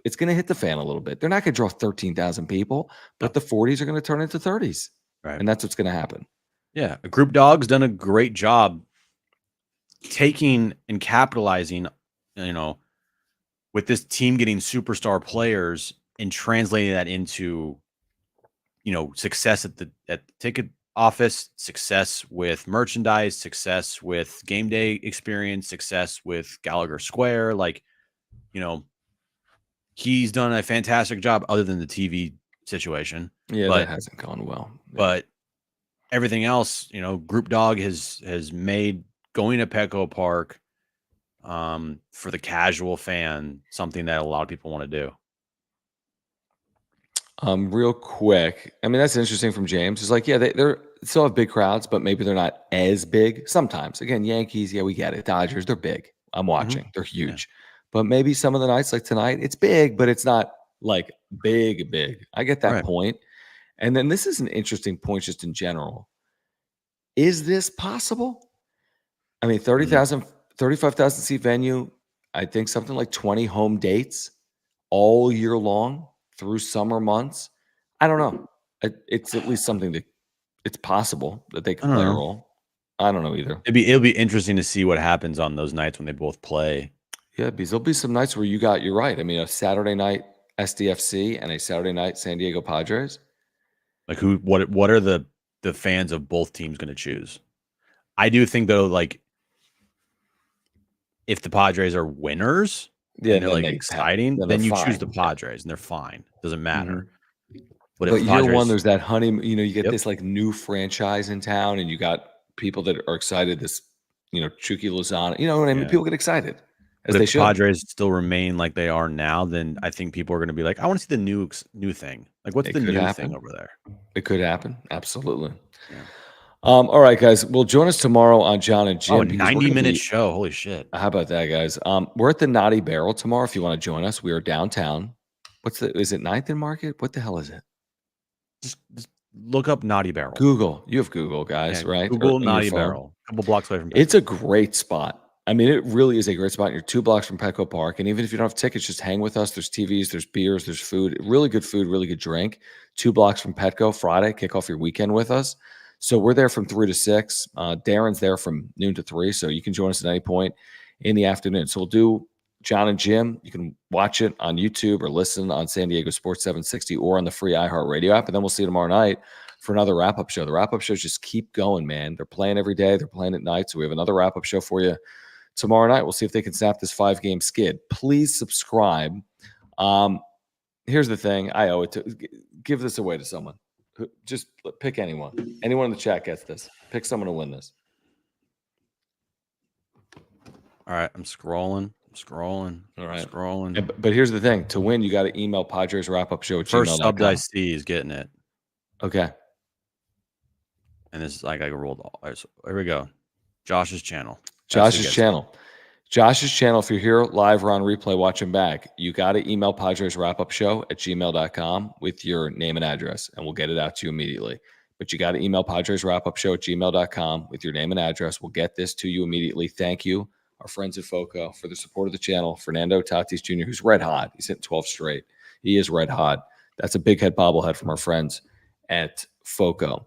it's going to hit the fan a little bit. They're not going to draw 13,000 people, but the 40s are going to turn into 30s. Right. And that's what's going to happen. Yeah. Group Dog's done a great job taking and capitalizing, with this team getting superstar players and translating that into, success at the ticket office, success with merchandise, success with game day experience, success with Gallagher Square. He's done a fantastic job other than the TV situation. Yeah, that hasn't gone well. Yeah. But everything else, Group Dog has made going to Petco Park for the casual fan something that a lot of people want to do. Real quick, I mean, that's interesting from James. It's like, they're still have big crowds, but maybe they're not as big sometimes. Again, Yankees, we get it. Dodgers, they're big. I'm watching. They're huge. Yeah. But maybe some of the nights like tonight, it's big, but it's not like big. I get that point. And then this is an interesting point just in general. Is this possible? I mean, 30,000, 35,000 seat venue, I think something like 20 home dates all year long through summer months. I don't know. It's at least something that it's possible that they can play a role. I don't know either. It'll be interesting to see what happens on those nights when they both play. Yeah, because there'll be some nights where you're right. I mean, a Saturday night SDFC and a Saturday night San Diego Padres. Like what are the fans of both teams going to choose? I do think though, if the Padres are winners, and they're exciting, then you choose the Padres and they're fine. Doesn't matter. But year one, there's that honeymoon. You get this new franchise in town, and you got people that are excited. This Chucky Lozano. You know what I mean? People get excited. But if the Padres still remain like they are now, then I think people are going to be like, I want to see the new thing. Like, what's the new thing over there? It could happen. Absolutely. Yeah. All right, guys. Well, join us tomorrow on John and Jim. Oh, 90-minute show. Holy shit. How about that, guys? We're at the Naughty Barrel tomorrow if you want to join us. We are downtown. Is it 9th and Market? What the hell is it? Just look up Naughty Barrel. Google. You have Google, guys, Yeah, right? Google On your Naughty phone. Barrel. A couple blocks away from. It's a great spot. I mean, it really is a great spot. You're 2 blocks from Petco Park. And even if you don't have tickets, just hang with us. There's TVs, there's beers, there's food. Really good food, really good drink. 2 blocks from Petco Friday. Kick off your weekend with us. So we're there from 3 to 6. Darren's there from noon to 3. So you can join us at any point in the afternoon. So we'll do John and Jim. You can watch it on YouTube or listen on San Diego Sports 760 or on the free iHeartRadio app. And then we'll see you tomorrow night for another wrap-up show. The wrap-up shows just keep going, man. They're playing every day. They're playing at night. So we have another wrap-up show for you tomorrow night. We'll see if they can snap this 5-game skid. Please subscribe. Here's the thing. I owe it to give this away to someone. Just pick anyone. Anyone in the chat gets this. Pick someone to win this. All right, I'm scrolling. All right. Scrolling. But here's the thing. To win, you got to email Padres wrap-up show at First sub that I gmail.com. see is getting it. Okay. And this is like I rolled all. All right, so here we go. Josh's channel. Josh's channel. Josh's channel, if you're here live or on replay watching back, you got to email Padres wrap-up show at gmail.com with your name and address, and we'll get it out to you immediately. But you got to email Padres wrap-up show at gmail.com with your name and address. We'll get this to you immediately. Thank you, our friends at FOCO, for the support of the channel. Fernando Tatis Jr., who's red hot. He's hitting 12 straight. He is red hot. That's a big head bobblehead from our friends at FOCO.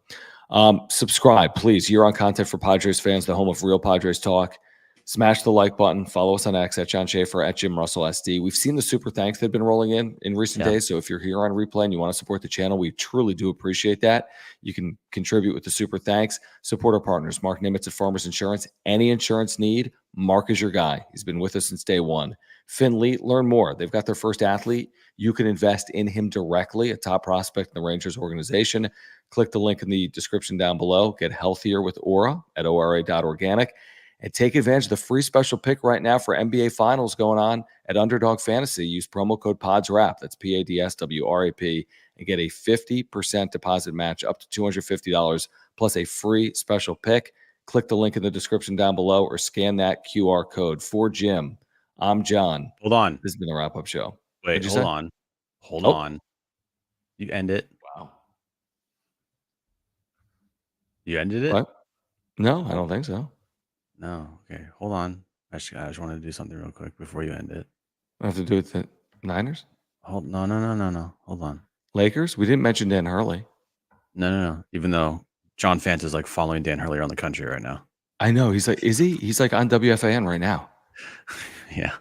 Subscribe, please. Year on content for Padres fans, the home of real Padres talk. Smash the like button. Follow us on X at John Schaefer, at Jim Russell SD. We've seen the super thanks that have been rolling in recent days. So if you're here on replay and you want to support the channel, we truly do appreciate that. You can contribute with the super thanks. Support our partners. Mark Nimitz at Farmers Insurance. Any insurance need, Mark is your guy. He's been with us since day one. Finn Lee, learn more. They've got their first athlete. You can invest in him directly, a top prospect in the Rangers organization. Click the link in the description down below. Get healthier with Aura at ora.organic. And take advantage of the free special pick right now for NBA Finals going on at Underdog Fantasy. Use promo code PODSWRAP. That's PADSWRAP. And get a 50% deposit match up to $250 plus a free special pick. Click the link in the description down below or scan that QR code. For Jim, I'm John. Hold on. This has been the wrap-up show. Wait, hold on. Hold on. You end it. Wow. You ended it? What? No, I don't think so. No. Okay. Hold on. I just wanted to do something real quick before you end it. I have to do it with the Niners? No. Hold on. Lakers? We didn't mention Dan Hurley. No. Even though John Fant is like following Dan Hurley around the country right now. I know. He's like, is he? He's like on WFAN right now. Yeah.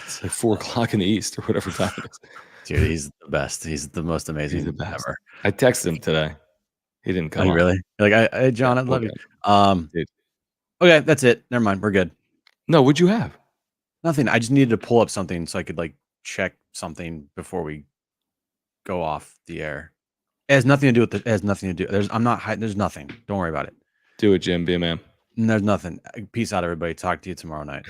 It's like 4 o'clock in the East or whatever time it is. Dude, he's the best. He's the most amazing He's the best. ever. I texted him today. He didn't come. Oh, on. really? You're like, hey, John, I love you. Dude. Okay, that's it. Never mind. We're good. No, what'd you have? Nothing. I just needed to pull up something so I could like check something before we go off the air. It has nothing to do with it. Has nothing to do. There's nothing. Don't worry about it. Do it, Jim. Be a man. There's nothing. Peace out, everybody. Talk to you tomorrow night.